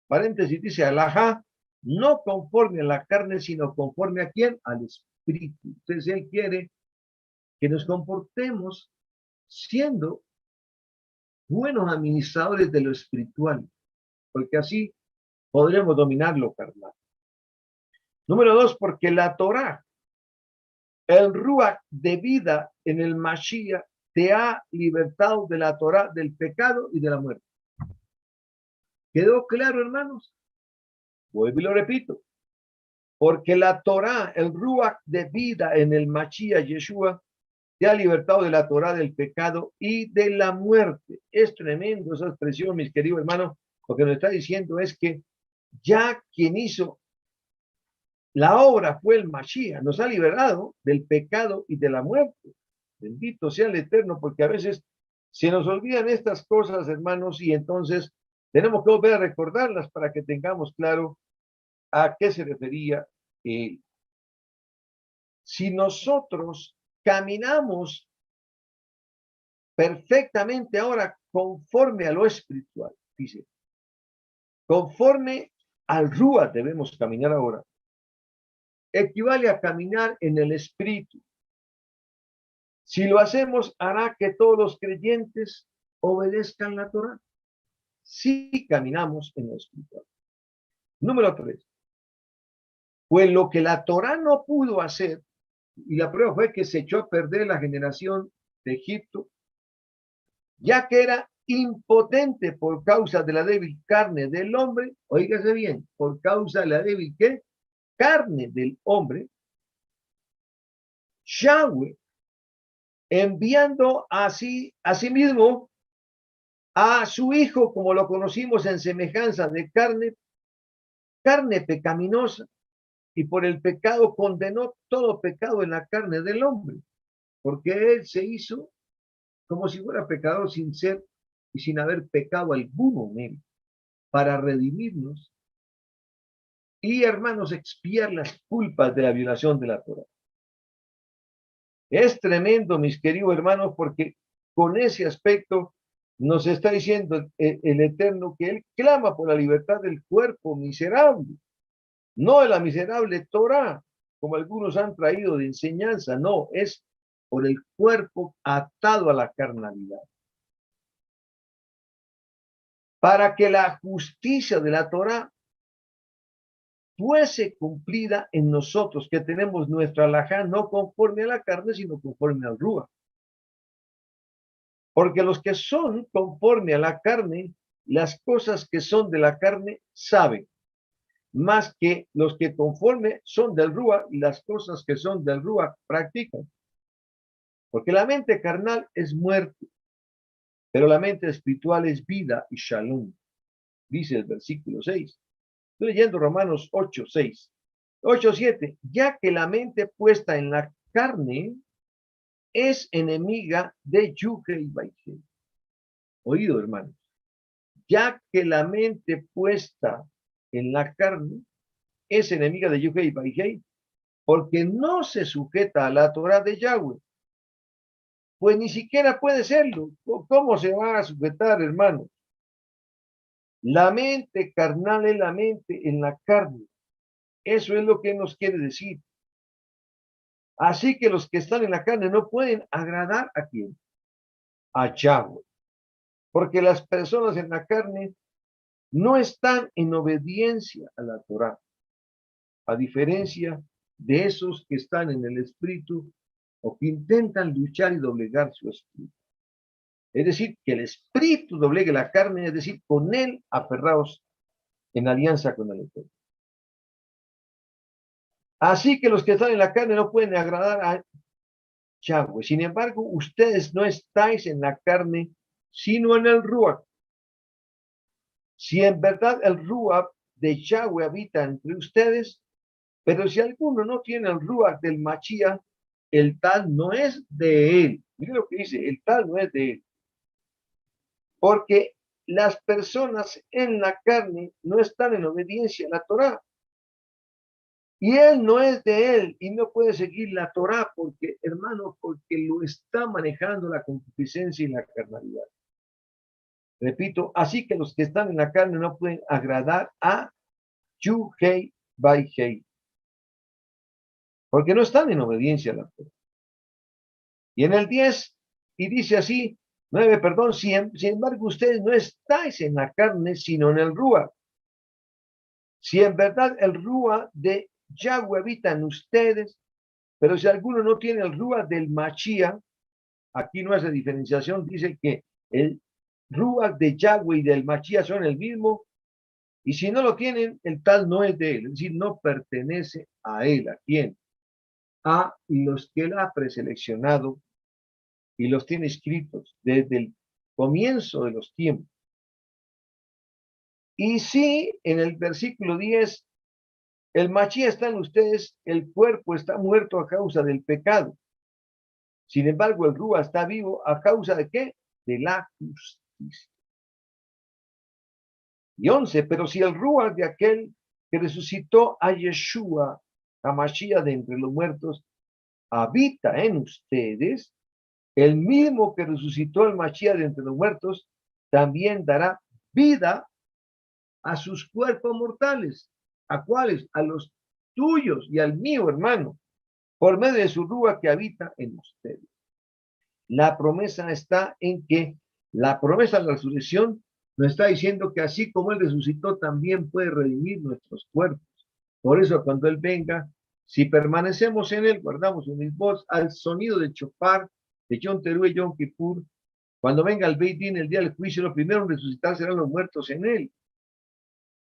paréntesis dice alajá, no conforme a la carne, sino conforme a quién, al Espíritu. Entonces él quiere que nos comportemos siendo buenos administradores de lo espiritual, porque así podremos dominar lo carnal. Número 2, porque la Torá, el Ruach de vida en el Mashiach, te ha libertado de la Torá del pecado y de la muerte. ¿Quedó claro, hermanos? Vuelvo y lo repito. Porque la Torá, el Ruach de vida en el Mashiach Yeshua, te ha libertado de la Torá del pecado y de la muerte. Es tremendo esa expresión, mis queridos hermanos. Lo que nos está diciendo es que ya quien hizo la obra fue el Mashiach, nos ha liberado del pecado y de la muerte. Bendito sea el Eterno, porque a veces se nos olvidan estas cosas, hermanos, y entonces tenemos que volver a recordarlas para que tengamos claro a qué se refería él. Si nosotros caminamos perfectamente ahora conforme a lo espiritual, dice, conforme al Rúa debemos caminar ahora, equivale a caminar en el espíritu. Si lo hacemos, hará que todos los creyentes obedezcan la Torá. Si caminamos en lo espiritual. Número 3. Pues lo que la Torá no pudo hacer, y la prueba fue que se echó a perder la generación de Egipto, ya que era impotente por causa de la débil carne del hombre, oígase bien, por causa de la débil ¿qué? Carne del hombre, Yahweh, enviando a sí mismo a su hijo, como lo conocimos en semejanza de carne pecaminosa, y por el pecado condenó todo pecado en la carne del hombre, porque él se hizo como si fuera pecador sin ser y sin haber pecado alguno en él, para redimirnos y, hermanos, expiar las culpas de la violación de la Torá. Es tremendo, mis queridos hermanos, porque con ese aspecto nos está diciendo el Eterno que Él clama por la libertad del cuerpo miserable, no de la miserable Torá, como algunos han traído de enseñanza, no, es por el cuerpo atado a la carnalidad. Para que la justicia de la Torá fuese cumplida en nosotros, que tenemos nuestra alajá no conforme a la carne, sino conforme al Rúa. Porque los que son conforme a la carne, las cosas que son de la carne saben, más que los que conforme son del Rúa y las cosas que son del Rúa practican. Porque la mente carnal es muerte, pero la mente espiritual es vida y shalom, dice el versículo 6. Estoy leyendo Romanos 8, 6. 8, 7. Ya que la mente puesta en la carne es enemiga de Yuge y Baije. Oído, hermanos. Ya que la mente puesta en la carne es enemiga de Yuge y Baije, porque no se sujeta a la Torah de Yahweh. Pues ni siquiera puede serlo. ¿Cómo se va a sujetar, hermanos? La mente carnal es la mente en la carne. Eso es lo que nos quiere decir. Así que los que están en la carne no pueden agradar a quién, a Yahweh. Porque las personas en la carne no están en obediencia a la Torá, a diferencia de esos que están en el espíritu o que intentan luchar y doblegar su espíritu. Es decir, que el espíritu doblegue la carne, es decir, con él aferrados en alianza con el Eterno. Así que los que están en la carne no pueden agradar a Yahweh. Sin embargo, ustedes no estáis en la carne, sino en el Ruach. Si en verdad el Ruach de Yahweh habita entre ustedes, pero si alguno no tiene el Ruach del Machía, el tal no es de él. Miren lo que dice, el tal no es de él. Porque las personas en la carne no están en obediencia a la Torá. Y él no es de él y no puede seguir la Torá porque, hermano, porque lo está manejando la concupiscencia y la carnalidad. Repito, así que los que están en la carne no pueden agradar a Yu-Hei Bai-Hei, porque no están en obediencia a la Torá. Y en el 10, y dice así, 9, perdón, sin embargo ustedes no estáis en la carne, sino en el Rúa. Si en verdad el Rúa de Yahweh habita en ustedes, pero si alguno no tiene el Rúa del Machía, aquí no hace diferenciación, dice que el Ruach de Yahweh y del Machía son el mismo, y si no lo tienen, el tal no es de él, es decir, no pertenece a él. ¿A quién? A los que él ha preseleccionado y los tiene escritos desde el comienzo de los tiempos. Y si en el versículo 10, el Machía está en ustedes, el cuerpo está muerto a causa del pecado. Sin embargo, el Ruach está vivo a causa de ¿qué? De la justicia. Y 11, pero si el Ruach de aquel que resucitó a Yeshua, a Mashiach de entre los muertos, habita en ustedes, el mismo que resucitó al Mashiach de entre los muertos, también dará vida a sus cuerpos mortales. ¿A cuáles? A los tuyos y al mío, hermano, por medio de su Ruach que habita en ustedes. La promesa está en que la promesa de la resurrección nos está diciendo que así como Él resucitó, también puede redimir nuestros cuerpos. Por eso, cuando Él venga, si permanecemos en Él, guardamos un voz al sonido del chofar, de Yom Teruah y Yom Kippur, cuando venga el Beit Din, el día del juicio, lo primero en resucitar serán los muertos en Él.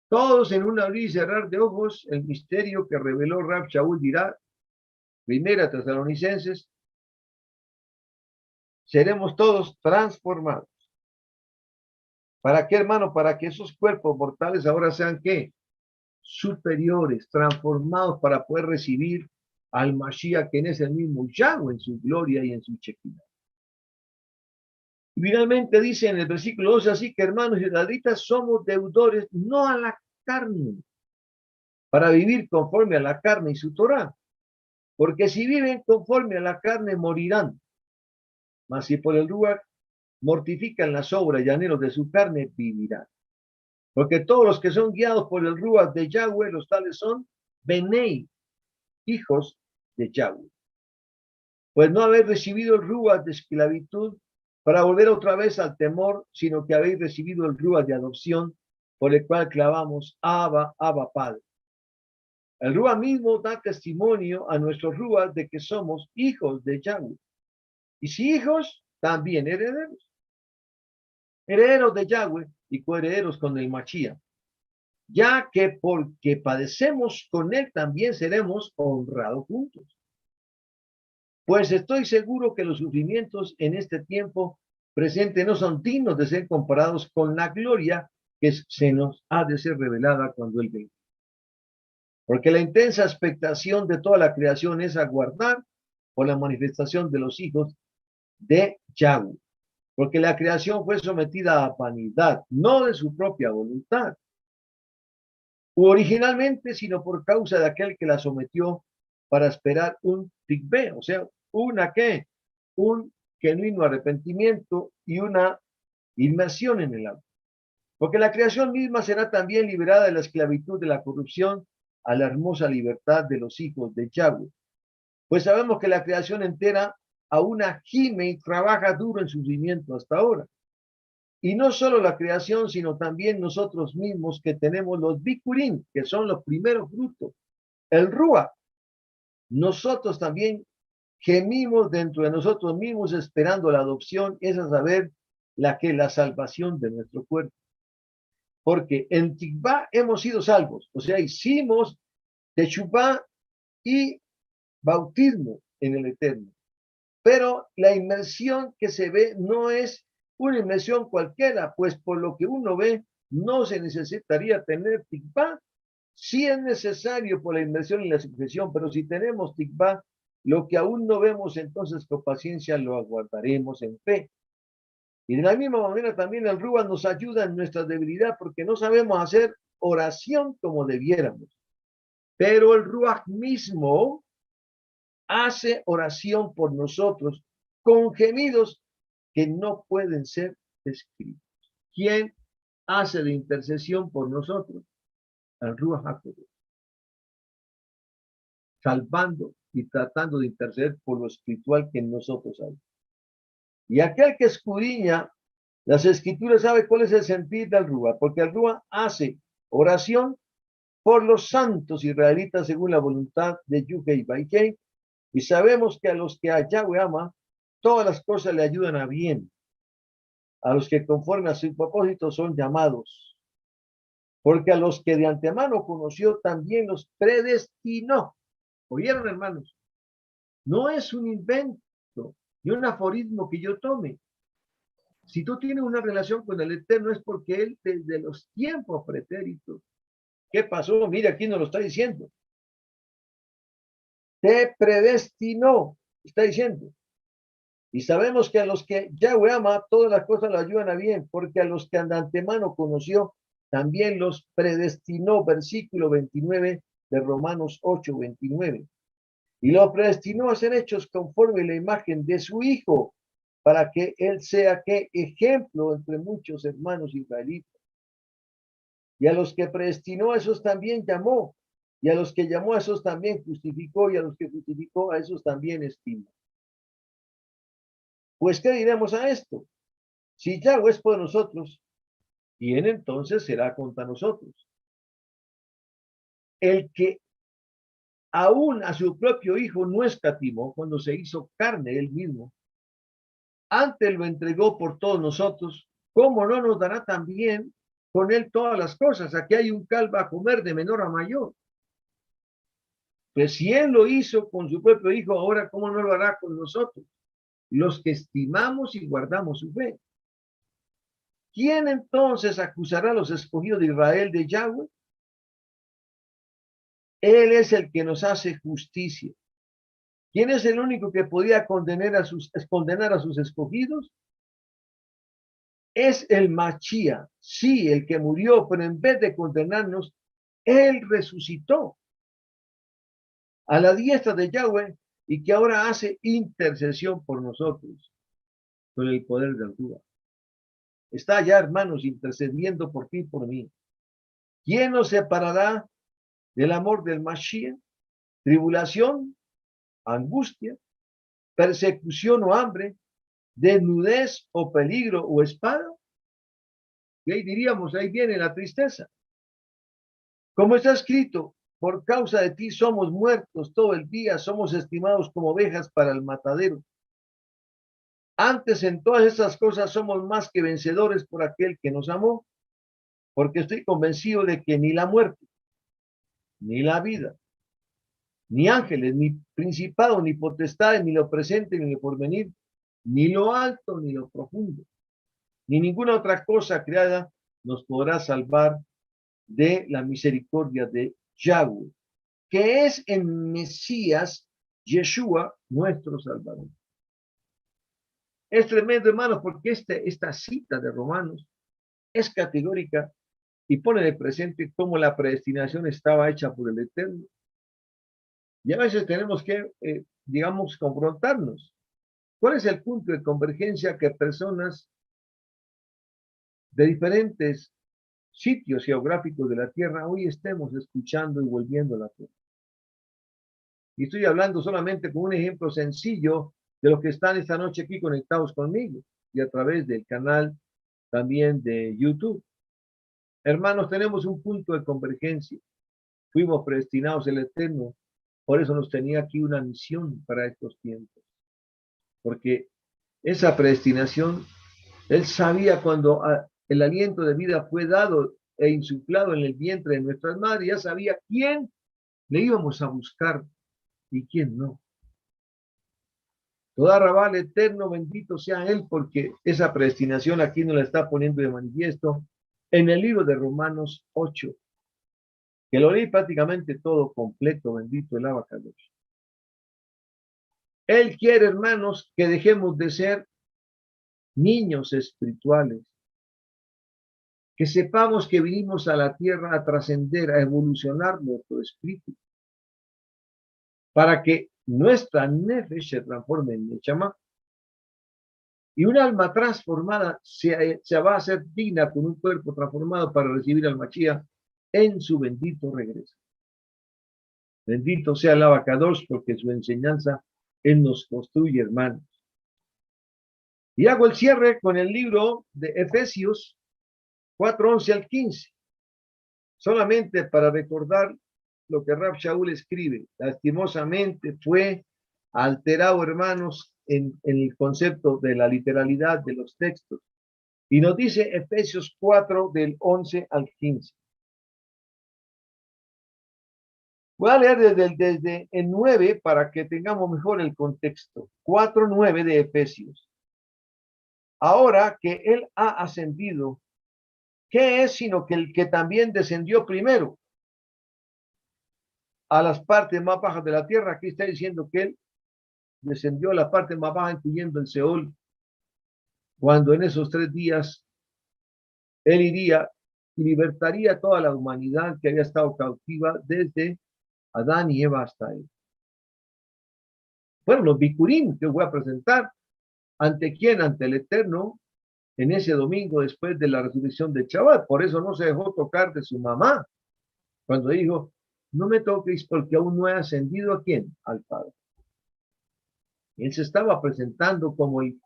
Todos en un abrir y cerrar de ojos, el misterio que reveló Rab Shaul dirá, Primera Tesalonicenses, seremos todos transformados. ¿Para qué, hermano? Para que esos cuerpos mortales ahora sean, ¿qué? Superiores, transformados para poder recibir al Mashiach, que es el mismo Yahweh en su gloria y en su chequina. Finalmente dice en el versículo 12, así que hermanos y hermanitas, somos deudores no a la carne, para vivir conforme a la carne y su Torá. Porque si viven conforme a la carne, morirán. Mas si por el Ruach mortifican las obras y anhelos de su carne, vivirán. Porque todos los que son guiados por el Ruach de Yahweh, los tales son Benei, hijos de Yahweh. Pues no habéis recibido el Ruach de esclavitud para volver otra vez al temor, sino que habéis recibido el Ruach de adopción, por el cual clamamos, Abba, Abba, Padre. El Ruach mismo da testimonio a nuestro Ruach de que somos hijos de Yahweh. Y si hijos, también herederos. Herederos de Yahweh y coherederos con el Mashiach. Ya que porque padecemos con él, también seremos honrados juntos. Pues estoy seguro que los sufrimientos en este tiempo presente no son dignos de ser comparados con la gloria que se nos ha de ser revelada cuando él venga. Porque la intensa expectación de toda la creación es aguardar por la manifestación de los hijos de Yahweh. Porque la creación fue sometida a vanidad, no de su propia voluntad, u originalmente, sino por causa de aquel que la sometió para esperar un tikvé, o sea, un genuino arrepentimiento y una inmersión en el agua. Porque la creación misma será también liberada de la esclavitud de la corrupción a la hermosa libertad de los hijos de Yahweh. Pues sabemos que la creación entera aún gime y trabaja duro en sufrimiento hasta ahora. Y no solo la creación, sino también nosotros mismos que tenemos los bikurim, que son los primeros frutos, el Ruach. Nosotros también gemimos dentro de nosotros mismos esperando la adopción, es a saber, la salvación de nuestro cuerpo. Porque en Tikvá hemos sido salvos, o sea, hicimos Teshuvá y bautismo en el Eterno. Pero la inmersión que se ve no es una inmersión cualquiera, pues por lo que uno ve, no se necesitaría tener tikvá. Sí es necesario por la inmersión y la sucesión, pero si tenemos tikvá, lo que aún no vemos, entonces con paciencia lo aguardaremos en fe. Y de la misma manera también el Ruach nos ayuda en nuestra debilidad, porque no sabemos hacer oración como debiéramos. Pero el Ruach mismo hace oración por nosotros con gemidos que no pueden ser descritos. ¿Quién hace de intercesión por nosotros? El Ruach HaKodesh, salvando y tratando de interceder por lo espiritual que en nosotros hay. Y aquel que escudriña las escrituras sabe cuál es el sentir del Ruach, porque el Ruach hace oración por los santos israelitas según la voluntad de Yuhei Baikei, y sabemos que a los que a Yahweh ama, todas las cosas le ayudan a bien, a los que conforme a su propósito son llamados, porque a los que de antemano conoció también los predestinó. ¿Oyeron, hermanos? No es un invento ni un aforismo que yo tome. Si tú tienes una relación con el Eterno es porque Él desde los tiempos pretéritos, ¿qué pasó? Mira, aquí nos lo está diciendo. Te predestinó, está diciendo. Y sabemos que a los que Yahweh ama, todas las cosas lo ayudan a bien, porque a los que de antemano conoció, también los predestinó, versículo 29 de Romanos 8, 29. Y los predestinó a ser hechos conforme a la imagen de su Hijo, para que Él sea ¿qué? Ejemplo entre muchos hermanos israelitas. Y a los que predestinó, a esos también llamó. Y a los que llamó, a esos también justificó. Y a los que justificó, a esos también estimó. Pues, ¿qué diremos a esto? Si Yahweh es por nosotros, ¿quién entonces será contra nosotros? El que aún a su propio Hijo no escatimó cuando se hizo carne él mismo, antes lo entregó por todos nosotros, ¿cómo no nos dará también con él todas las cosas? Aquí hay un cal va a comer de menor a mayor. Pues si él lo hizo con su propio Hijo, ahora ¿cómo no lo hará con nosotros? Los que estimamos y guardamos su fe. ¿Quién entonces acusará a los escogidos de Israel de Yahweh? Él es el que nos hace justicia. ¿Quién es el único que podía condenar a sus escogidos? Es el Mashiach, sí, el que murió, pero en vez de condenarnos, Él resucitó a la diestra de Yahweh y que ahora hace intercesión por nosotros con el poder de altura. Está ya, hermanos, intercediendo por ti y por mí. ¿Quién nos separará del amor del Mashiach? Tribulación, angustia, persecución o hambre, desnudez o peligro o espada. Y ahí diríamos, ahí viene la tristeza. Como está escrito, por causa de ti somos muertos todo el día, somos estimados como ovejas para el matadero. Antes en todas estas cosas somos más que vencedores por aquel que nos amó, porque estoy convencido de que ni la muerte, ni la vida, ni ángeles, ni principados, ni potestades, ni lo presente, ni lo porvenir, ni lo alto, ni lo profundo, ni ninguna otra cosa creada nos podrá salvar de la misericordia de Yahweh, que es en Mesías, Yeshua, nuestro Salvador. Es tremendo, hermanos, porque esta cita de Romanos es categórica y pone de presente cómo la predestinación estaba hecha por el Eterno. Y a veces tenemos que, digamos, confrontarnos. ¿Cuál es el punto de convergencia que personas de diferentes sitios geográficos de la Tierra hoy estemos escuchando y volviendo a la Tierra? Y estoy hablando solamente con un ejemplo sencillo de los que están esta noche aquí conectados conmigo y a través del canal también de YouTube. Hermanos, tenemos un punto de convergencia. Fuimos predestinados el Eterno. Por eso nos tenía aquí una misión para estos tiempos. Porque esa predestinación, Él sabía cuando el aliento de vida fue dado e insuflado en el vientre de nuestras madres, ya sabía quién le íbamos a buscar y quién no. Toda rabal eterno, bendito sea Él, porque esa predestinación aquí nos la está poniendo de manifiesto en el libro de Romanos 8, que lo leí prácticamente todo completo, bendito el Abacadosh. Él quiere, hermanos, que dejemos de ser niños espirituales, que sepamos que vinimos a la tierra a trascender, a evolucionar nuestro espíritu, para que nuestra nefesh se transforme en neshama, y un alma transformada se va a hacer digna con un cuerpo transformado para recibir al Mashiach en su bendito regreso. Bendito sea el Abacadosh, porque su enseñanza Él nos construye, hermanos. Y hago el cierre con el libro de Efesios 4:11 al 15, solamente para recordar lo que Rab Shaul escribe. Lastimosamente fue alterado, hermanos, en el concepto de la literalidad de los textos. Y nos dice Efesios 4 del 11 al 15. Voy a leer desde el 9 para que tengamos mejor el contexto. 4:9 de Efesios. Ahora que Él ha ascendido, ¿qué es sino que el que también descendió primero a las partes más bajas de la tierra? Aquí está diciendo que Él descendió a la parte más baja, incluyendo el Seol, cuando en esos 3 días Él iría y libertaría a toda la humanidad que había estado cautiva desde Adán y Eva hasta Él. Bueno, los Bikurim que voy a presentar, ¿ante quién? Ante el Eterno, en ese domingo después de la resurrección de Shabbat. Por eso no se dejó tocar de su mamá, cuando dijo, no me toquéis porque aún no he ascendido ¿a quién? Al Padre. Él se estaba presentando como en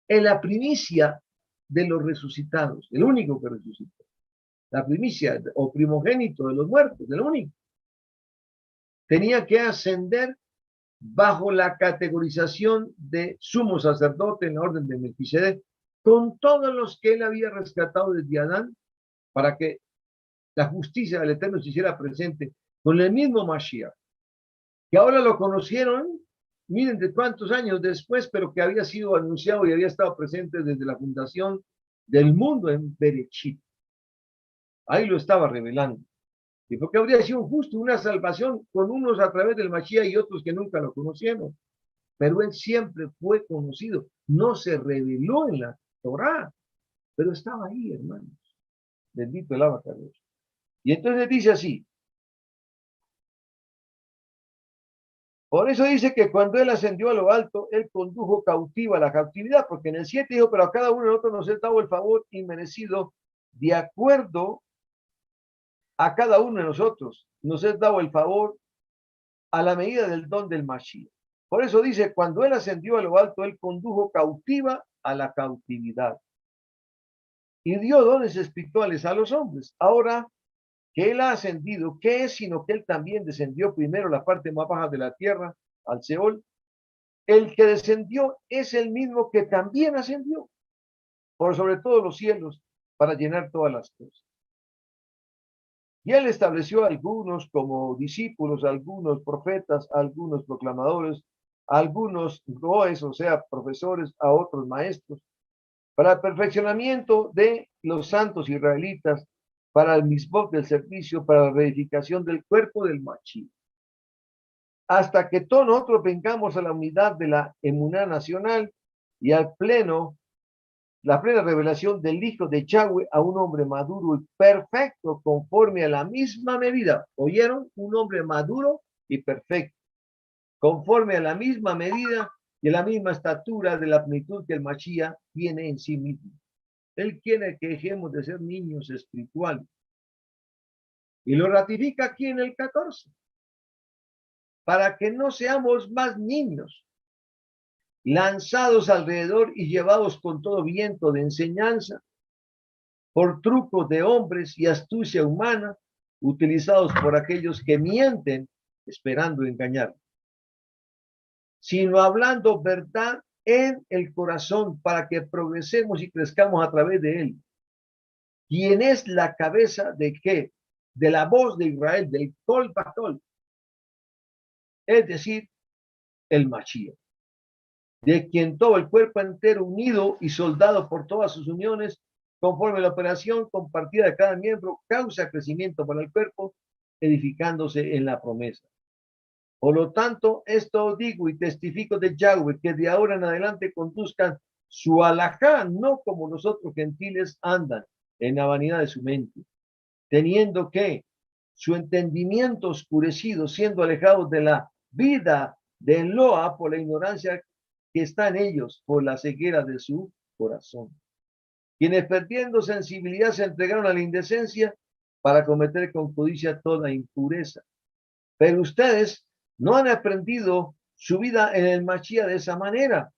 la primicia de los resucitados, el único que resucitó. La primicia o primogénito de los muertos, el único. Tenía que ascender bajo la categorización de sumo sacerdote en la orden de Melquisedec, con todos los que él había rescatado desde Adán, para que la justicia del Eterno se hiciera presente con el mismo Mashiach, que ahora lo conocieron, miren de cuántos años después, pero que había sido anunciado y había estado presente desde la fundación del mundo en Berechit. Ahí lo estaba revelando. Y porque habría sido justo una salvación con unos a través del Mashiach y otros que nunca lo conocieron. Pero él siempre fue conocido. No se reveló en la Torá, pero estaba ahí, hermanos. Bendito el Abacadosh. Y entonces dice así, Por eso dice que cuando él ascendió a lo alto, él condujo cautiva la cautividad, porque en el 7 dijo, pero a cada uno de nosotros nos ha dado el favor inmerecido de acuerdo a cada uno de nosotros. Nos ha dado el favor a la medida del don del Mashiach. Por eso dice, cuando él ascendió a lo alto, él condujo cautiva a la cautividad. Y dio dones espirituales a los hombres. Ahora que él ha ascendido, ¿qué es sino que él también descendió primero a la parte más baja de la tierra, al Seol? El que descendió es el mismo que también ascendió por sobre todos los cielos para llenar todas las cosas. Y él estableció a algunos como discípulos, algunos profetas, algunos proclamadores, algunos roes, o sea, profesores, a otros maestros, para el perfeccionamiento de los santos israelitas, para el misbok del servicio, para la reedificación del cuerpo del Mashiach. Hasta que todos nosotros vengamos a la unidad de la emuná nacional y al pleno, la plena revelación del Hijo de Yahweh, a un hombre maduro y perfecto conforme a la misma medida. ¿Oyeron? Un hombre maduro y perfecto, conforme a la misma medida y a la misma estatura de la plenitud que el Mashiach tiene en sí mismo. Él quiere que dejemos de ser niños espirituales. Y lo ratifica aquí en el 14. Para que no seamos más niños, lanzados alrededor y llevados con todo viento de enseñanza, por trucos de hombres y astucia humana, utilizados por aquellos que mienten esperando engañar, sino hablando verdad en el corazón para que progresemos y crezcamos a través de él. ¿Quién es la cabeza de qué? De la voz de Israel, del Kol Batol, es decir, el Mashiach, de quien todo el cuerpo entero unido y soldado por todas sus uniones, conforme a la operación compartida de cada miembro, causa crecimiento para el cuerpo, edificándose en la promesa. Por lo tanto, esto digo y testifico de Yahweh, que de ahora en adelante conduzcan su alajá, no como los otros gentiles andan en la vanidad de su mente, teniendo que su entendimiento oscurecido, siendo alejados de la vida de Loa por la ignorancia que está en ellos, por la ceguera de su corazón. Quienes perdiendo sensibilidad se entregaron a la indecencia para cometer con codicia toda impureza. Pero ustedes no han aprendido su vida en el Mashiach de esa manera.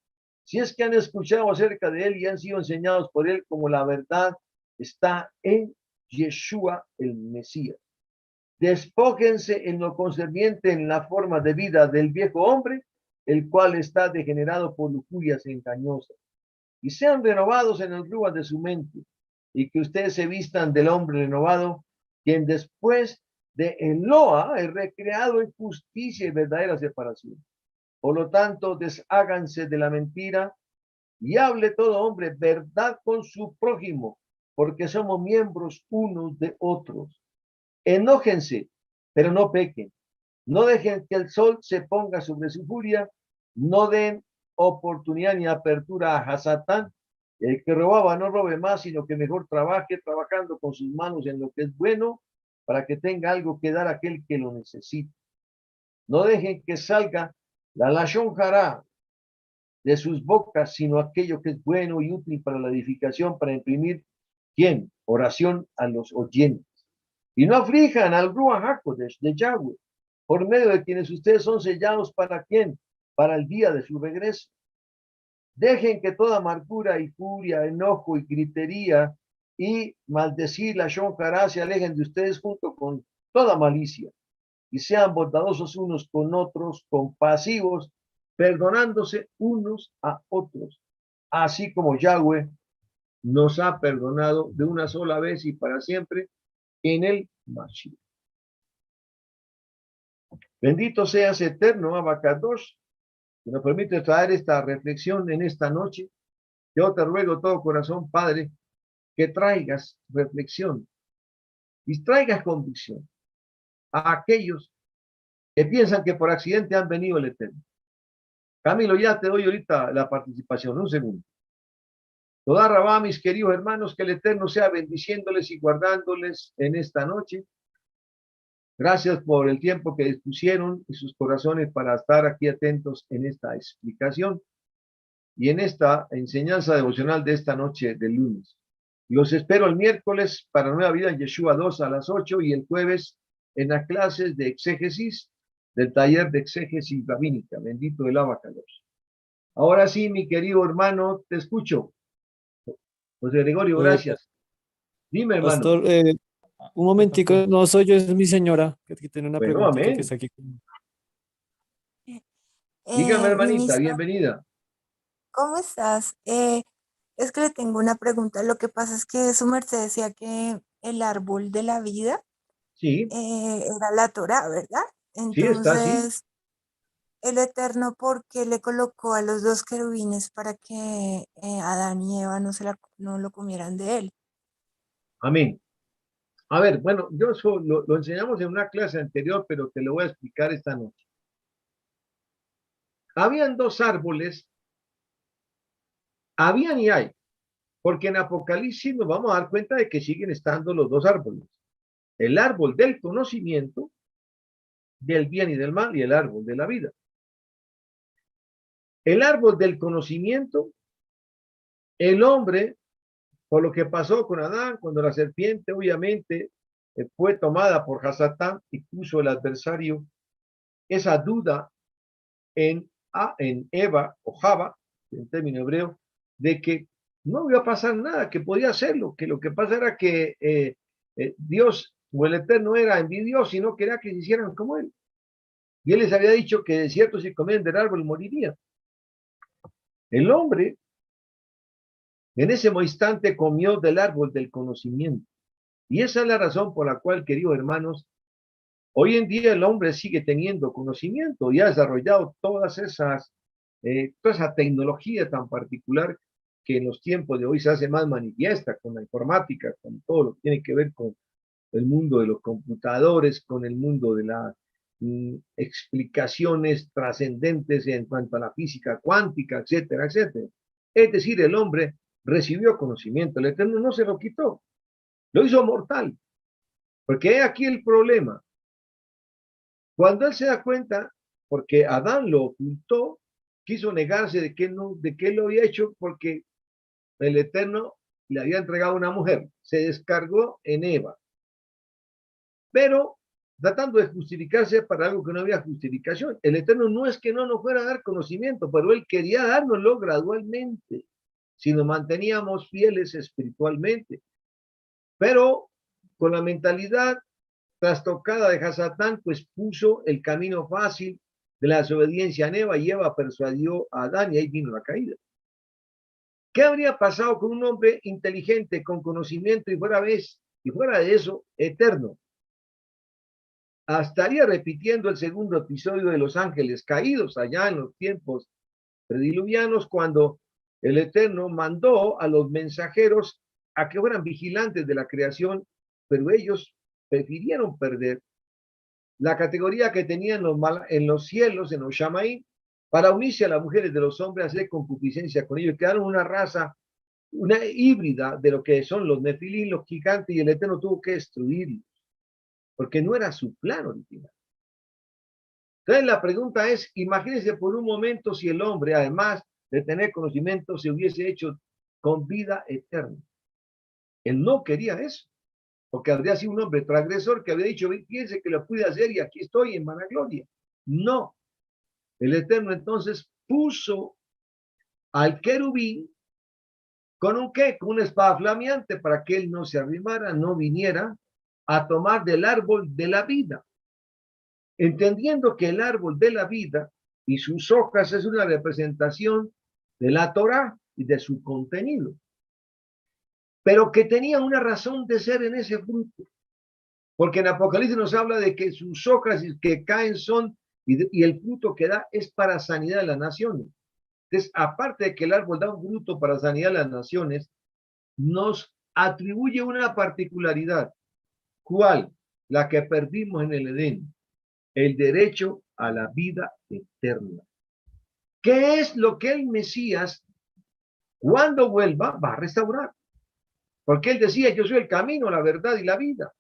Si es que han escuchado acerca de él y han sido enseñados por él como la verdad está en Yeshua el Mesías. Despójense en lo concerniente en la forma de vida del viejo hombre, el cual está degenerado por lujurias engañosas, y sean renovados en el rúa de su mente, y que ustedes se vistan del hombre renovado, quien después de Eloa es recreado en justicia y verdadera separación. Por lo tanto, desháganse de la mentira y hable todo hombre verdad con su prójimo, porque somos miembros unos de otros. Enójense, pero no pequen. No dejen que el sol se ponga sobre su furia. No den oportunidad ni apertura a Hasatán. El que robaba no robe más, sino que mejor trabaje trabajando con sus manos en lo que es bueno, para que tenga algo que dar a aquel que lo necesite. No dejen que salga la lashon hará de sus bocas, sino aquello que es bueno y útil para la edificación, para imprimir, ¿quién? Oración a los oyentes. Y no aflijan al Ruach HaKodesh de Yahweh, por medio de quienes ustedes son sellados, ¿para quién? Para el día de su regreso. Dejen que toda amargura y furia, enojo y gritería y maldecir la shonjará se alejen de ustedes junto con toda malicia, y sean bondadosos unos con otros, compasivos, perdonándose unos a otros, así como Yahweh nos ha perdonado de una sola vez y para siempre en el Mashiach. Bendito seas eterno, Abacadosh, que nos permite traer esta reflexión en esta noche. Yo te ruego todo corazón, Padre, que traigas reflexión y traigas convicción a aquellos que piensan que por accidente han venido al Eterno. Camilo, ya te doy ahorita la participación, un segundo. Toda Rabá, mis queridos hermanos, que el Eterno sea bendiciéndoles y guardándoles en esta noche. Gracias por el tiempo que dispusieron y sus corazones para estar aquí atentos en esta explicación y en esta enseñanza devocional de esta noche de lunes. Los espero el miércoles para Nueva Vida en Yeshua 2 a las 8 y el jueves en las clases de exégesis del taller de exégesis rabínica. Bendito el abacados. Ahora sí, mi querido hermano, te escucho. José Gregorio, gracias. Dime, hermano. Pastor, un momentico, no soy yo, es mi señora, que aquí tiene una Bueno, preguntita que amén. está aquí conmigo. Dígame, hermanita, Ministro, bienvenida. ¿cómo estás? Es que le tengo una pregunta. Lo que pasa es que su merced decía que el árbol de la vida Sí, era la Torá, ¿verdad? sí, está así. Entonces, el Eterno, ¿por qué le colocó a los dos querubines para que Adán y Eva no lo comieran de él? Amén. A ver, bueno, yo eso lo enseñamos en una clase anterior, pero te lo voy a explicar esta noche. Habían dos árboles, habían y hay, porque en Apocalipsis nos vamos a dar cuenta de que siguen estando los dos árboles. El árbol del conocimiento, del bien y del mal, y el árbol de la vida. El árbol del conocimiento, el hombre, por lo que pasó con Adán, cuando la serpiente obviamente fue tomada por Hasatán y puso el adversario esa duda en Eva o Java, en término hebreo, de que no iba a pasar nada, que podía hacerlo, que lo que pasa era que Dios o el Eterno era envidioso y no quería que se hicieran como él. Y él les había dicho que de cierto si comían del árbol morirían. El hombre en ese instante comió del árbol del conocimiento. Y esa es la razón por la cual, queridos hermanos, hoy en día el hombre sigue teniendo conocimiento y ha desarrollado toda esa tecnología tan particular que en los tiempos de hoy se hace más manifiesta con la informática, con todo lo que tiene que ver con el mundo de los computadores, con el mundo de las explicaciones trascendentes en cuanto a la física cuántica, etcétera, etcétera. Es decir, el hombre recibió conocimiento, el Eterno no se lo quitó, lo hizo mortal, porque aquí el problema. Cuando él se da cuenta, porque Adán lo ocultó, quiso negarse de que él lo había hecho porque el Eterno le había entregado a una mujer, se descargó en Eva, pero tratando de justificarse para algo que no había justificación. El Eterno no es que no nos fuera a dar conocimiento, pero él quería dárnoslo gradualmente, si nos manteníamos fieles espiritualmente, pero con la mentalidad trastocada de Hasatán, pues puso el camino fácil de la desobediencia en Eva y Eva persuadió a Adán y ahí vino la caída. ¿Qué habría pasado con un hombre inteligente, con conocimiento y fuera de eso, eterno? Estaría repitiendo el segundo episodio de Los Ángeles Caídos allá en los tiempos prediluvianos cuando el Eterno mandó a los mensajeros a que fueran vigilantes de la creación, pero ellos prefirieron perder la categoría que tenían en los cielos, en los Shamaim, para unirse a las mujeres de los hombres, hacer concupiscencia con ellos. Quedaron una raza, una híbrida de lo que son los Nefilim, los gigantes, y el Eterno tuvo que destruirlos, porque no era su plan original. Entonces la pregunta es, imagínense por un momento si el hombre, además de tener conocimiento, se hubiese hecho con vida eterna. Él no quería eso, porque habría sido un hombre transgresor que había dicho, fíjense que lo pude hacer y aquí estoy en vanagloria. No, el Eterno entonces puso al querubín con un qué, con una espada flameante para que él no se arrimara, no viniera a tomar del árbol de la vida, entendiendo que el árbol de la vida y sus hojas es una representación de la Torá y de su contenido, pero que tenía una razón de ser en ese fruto. Porque en Apocalipsis nos habla de que sus hojas que caen son, y el fruto que da es para sanidad de las naciones. Entonces, aparte de que el árbol da un fruto para sanidad de las naciones, nos atribuye una particularidad. ¿Cuál? La que perdimos en el Edén. El derecho a la vida eterna. ¿Qué es lo que el Mesías, cuando vuelva, va a restaurar? Porque él decía, yo soy el camino, la verdad y la vida.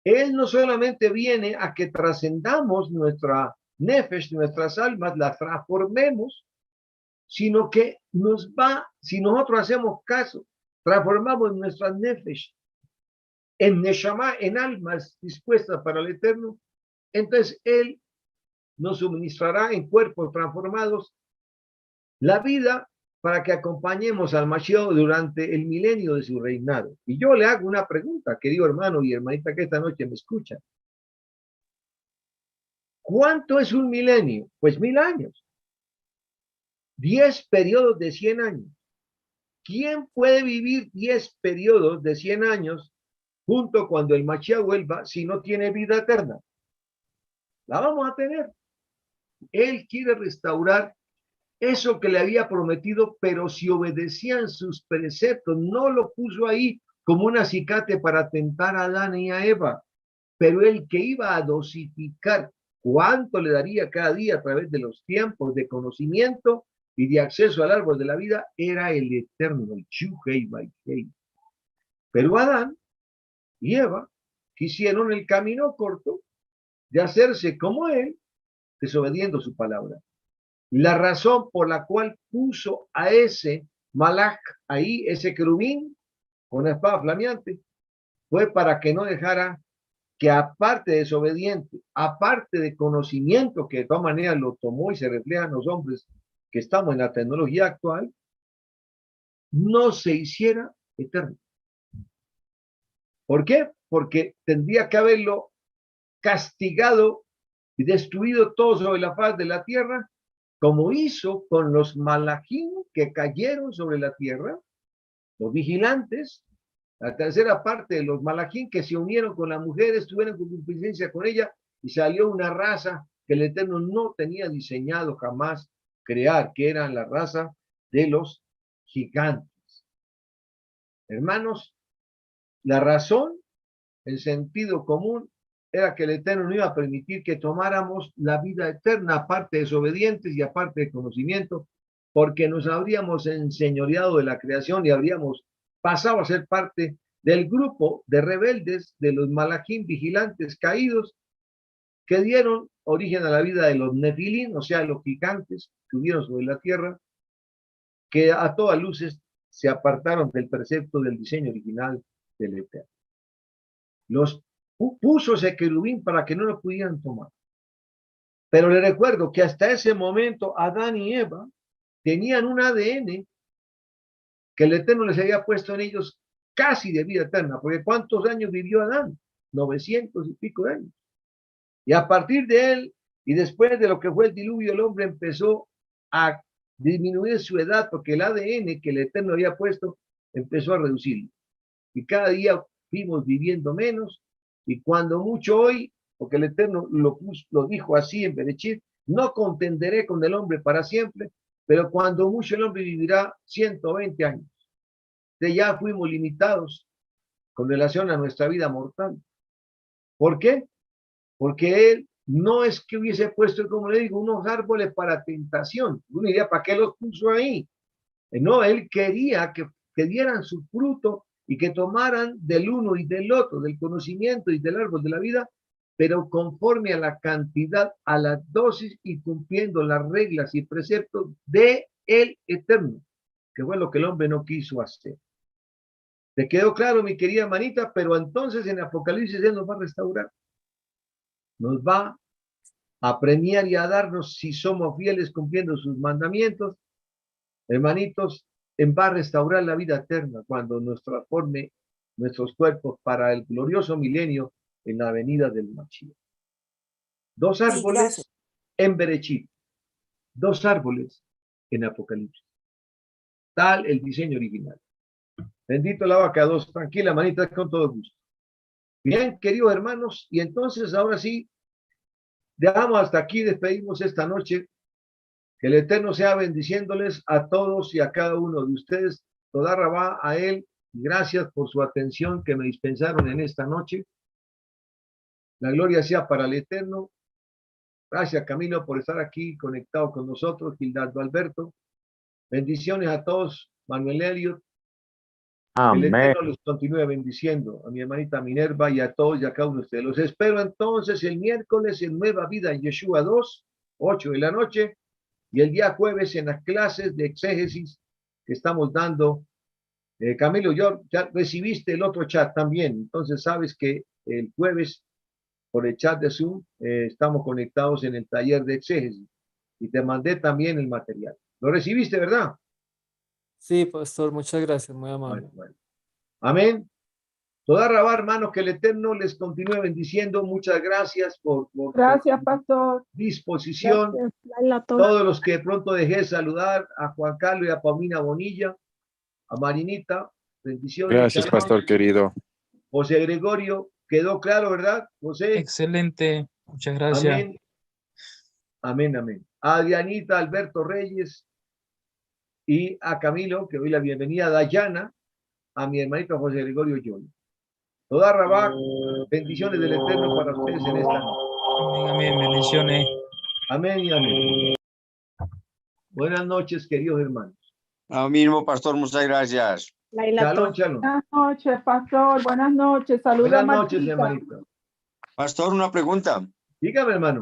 Él no solamente viene a que trascendamos nuestra nefesh, nuestras almas, las transformemos, sino que nos va, si nosotros hacemos caso, transformamos nuestras nefesh en neshama, en almas dispuestas para el eterno, entonces Él nos suministrará en cuerpos transformados la vida para que acompañemos al Mashiach durante el milenio de su reinado. Y yo le hago una pregunta, querido hermano y hermanita que esta noche me escucha. ¿Cuánto es un milenio? Pues 1000 años. 10 periodos de 100 años. ¿Quién puede vivir 10 periodos de 100 años junto cuando el Mashiach vuelva si no tiene vida eterna? La vamos a tener. Él quiere restaurar eso que le había prometido, pero si obedecían sus preceptos, no lo puso ahí como un acicate para tentar a Adán y a Eva, pero el que iba a dosificar cuánto le daría cada día a través de los tiempos de conocimiento y de acceso al árbol de la vida era el eterno, el Shuhei Baihei. Pero Adán y Eva quisieron el camino corto de hacerse como él, desobediendo su palabra. La razón por la cual puso a ese malach ahí, ese querubín con la espada flameante, fue para que no dejara que aparte de desobediente, aparte de conocimiento que de todas maneras lo tomó y se refleja en los hombres que estamos en la tecnología actual, no se hiciera eterno. ¿Por qué? Porque tendría que haberlo castigado y destruido todo sobre la faz de la tierra, como hizo con los malachim que cayeron sobre la tierra, los vigilantes, la tercera parte de los malachim que se unieron con la mujer, estuvieron con concupiscencia con ella y salió una raza que el Eterno no tenía diseñado jamás crear, que era la raza de los gigantes. Hermanos, la razón, el sentido común, era que el Eterno no iba a permitir que tomáramos la vida eterna, aparte de desobedientes y aparte de conocimiento, porque nos habríamos enseñoreado de la creación y habríamos pasado a ser parte del grupo de rebeldes, de los malachim vigilantes caídos, que dieron origen a la vida de los nefilim, o sea, los gigantes que hubieron sobre la tierra, que a todas luces se apartaron del precepto del diseño original del Eterno. Los puso ese querubín para que no lo pudieran tomar. Pero le recuerdo que hasta ese momento Adán y Eva tenían un ADN que el Eterno les había puesto en ellos casi de vida eterna, porque ¿cuántos años vivió Adán? 900 y pico de años. Y a partir de él, y después de lo que fue el diluvio, el hombre empezó a disminuir su edad, porque el ADN que el Eterno había puesto empezó a reducir. Y cada día fuimos viviendo menos, y cuando mucho hoy, porque el Eterno lo dijo así en Berechit, no contenderé con el hombre para siempre, pero cuando mucho el hombre vivirá 120 años. De ya fuimos limitados con relación a nuestra vida mortal. ¿Por qué? Porque él no es que hubiese puesto, como le digo, unos árboles para tentación. Uno diría, ¿para qué los puso ahí? No, él quería que dieran su fruto y que tomaran del uno y del otro, del conocimiento y del árbol de la vida, pero conforme a la cantidad, a la dosis y cumpliendo las reglas y preceptos de el Eterno, que fue lo que el hombre no quiso hacer. ¿Te quedó claro, mi querida manita? Pero entonces en Apocalipsis Él nos va a restaurar. Nos va a premiar y a darnos, si somos fieles cumpliendo sus mandamientos, hermanitos, va a restaurar la vida eterna cuando nos transforme nuestros cuerpos para el glorioso milenio en la venida del Mashiach. 2 árboles Sí, en Berechit, 2 árboles en Apocalipsis. Tal el diseño original. Bendito la vaca 2, tranquila manita, con todo gusto. Bien, queridos hermanos, y entonces ahora sí, dejamos hasta aquí, despedimos esta noche. Que el Eterno sea bendiciéndoles a todos y a cada uno de ustedes. Toda rabá a él. Gracias por su atención que me dispensaron en esta noche. La gloria sea para el Eterno. Gracias, Camilo, por estar aquí conectado con nosotros. Gildardo Alberto. Bendiciones a todos. Manuel Elliot. El Amén. Eterno los continúe bendiciendo. A mi hermanita Minerva y a todos y a cada uno de ustedes. Los espero entonces el miércoles en Nueva Vida en Yeshua 2, 8 de la noche. Y el día jueves en las clases de exégesis que estamos dando. Camilo, ya recibiste el otro chat también. Entonces sabes que el jueves por el chat de Zoom estamos conectados en el taller de exégesis. Y te mandé también el material. ¿Lo recibiste, verdad? Sí, pastor, muchas gracias, muy amable. Bueno. Amén. Toda rabá, hermanos, que el Eterno les continúe bendiciendo. Muchas gracias por Gracias, pastor. disposición. Gracias. Laila, todo. Todos los que de pronto dejé saludar, a Juan Carlos y a Paulina Bonilla, a Marinita, bendiciones. Gracias, shalom. pastor querido. José Gregorio, quedó claro, ¿verdad, José? Excelente, muchas gracias. Amén. Amén, amén. A Adrianita, Alberto Reyes y a Camilo, que doy la bienvenida, a Dayana, a mi hermanito José Gregorio Yoli. Toda rabá, bendiciones del Eterno para ustedes en esta noche. Amén, amén, bendiciones. Amén y amén. Buenas noches, queridos hermanos. Lo mismo, pastor, muchas gracias. Laila, Shalom, todo. shalom. Buenas noches, pastor. Buenas noches. Saludos a Buenas noches, Martita. hermanito. Pastor, una pregunta. Dígame, hermano.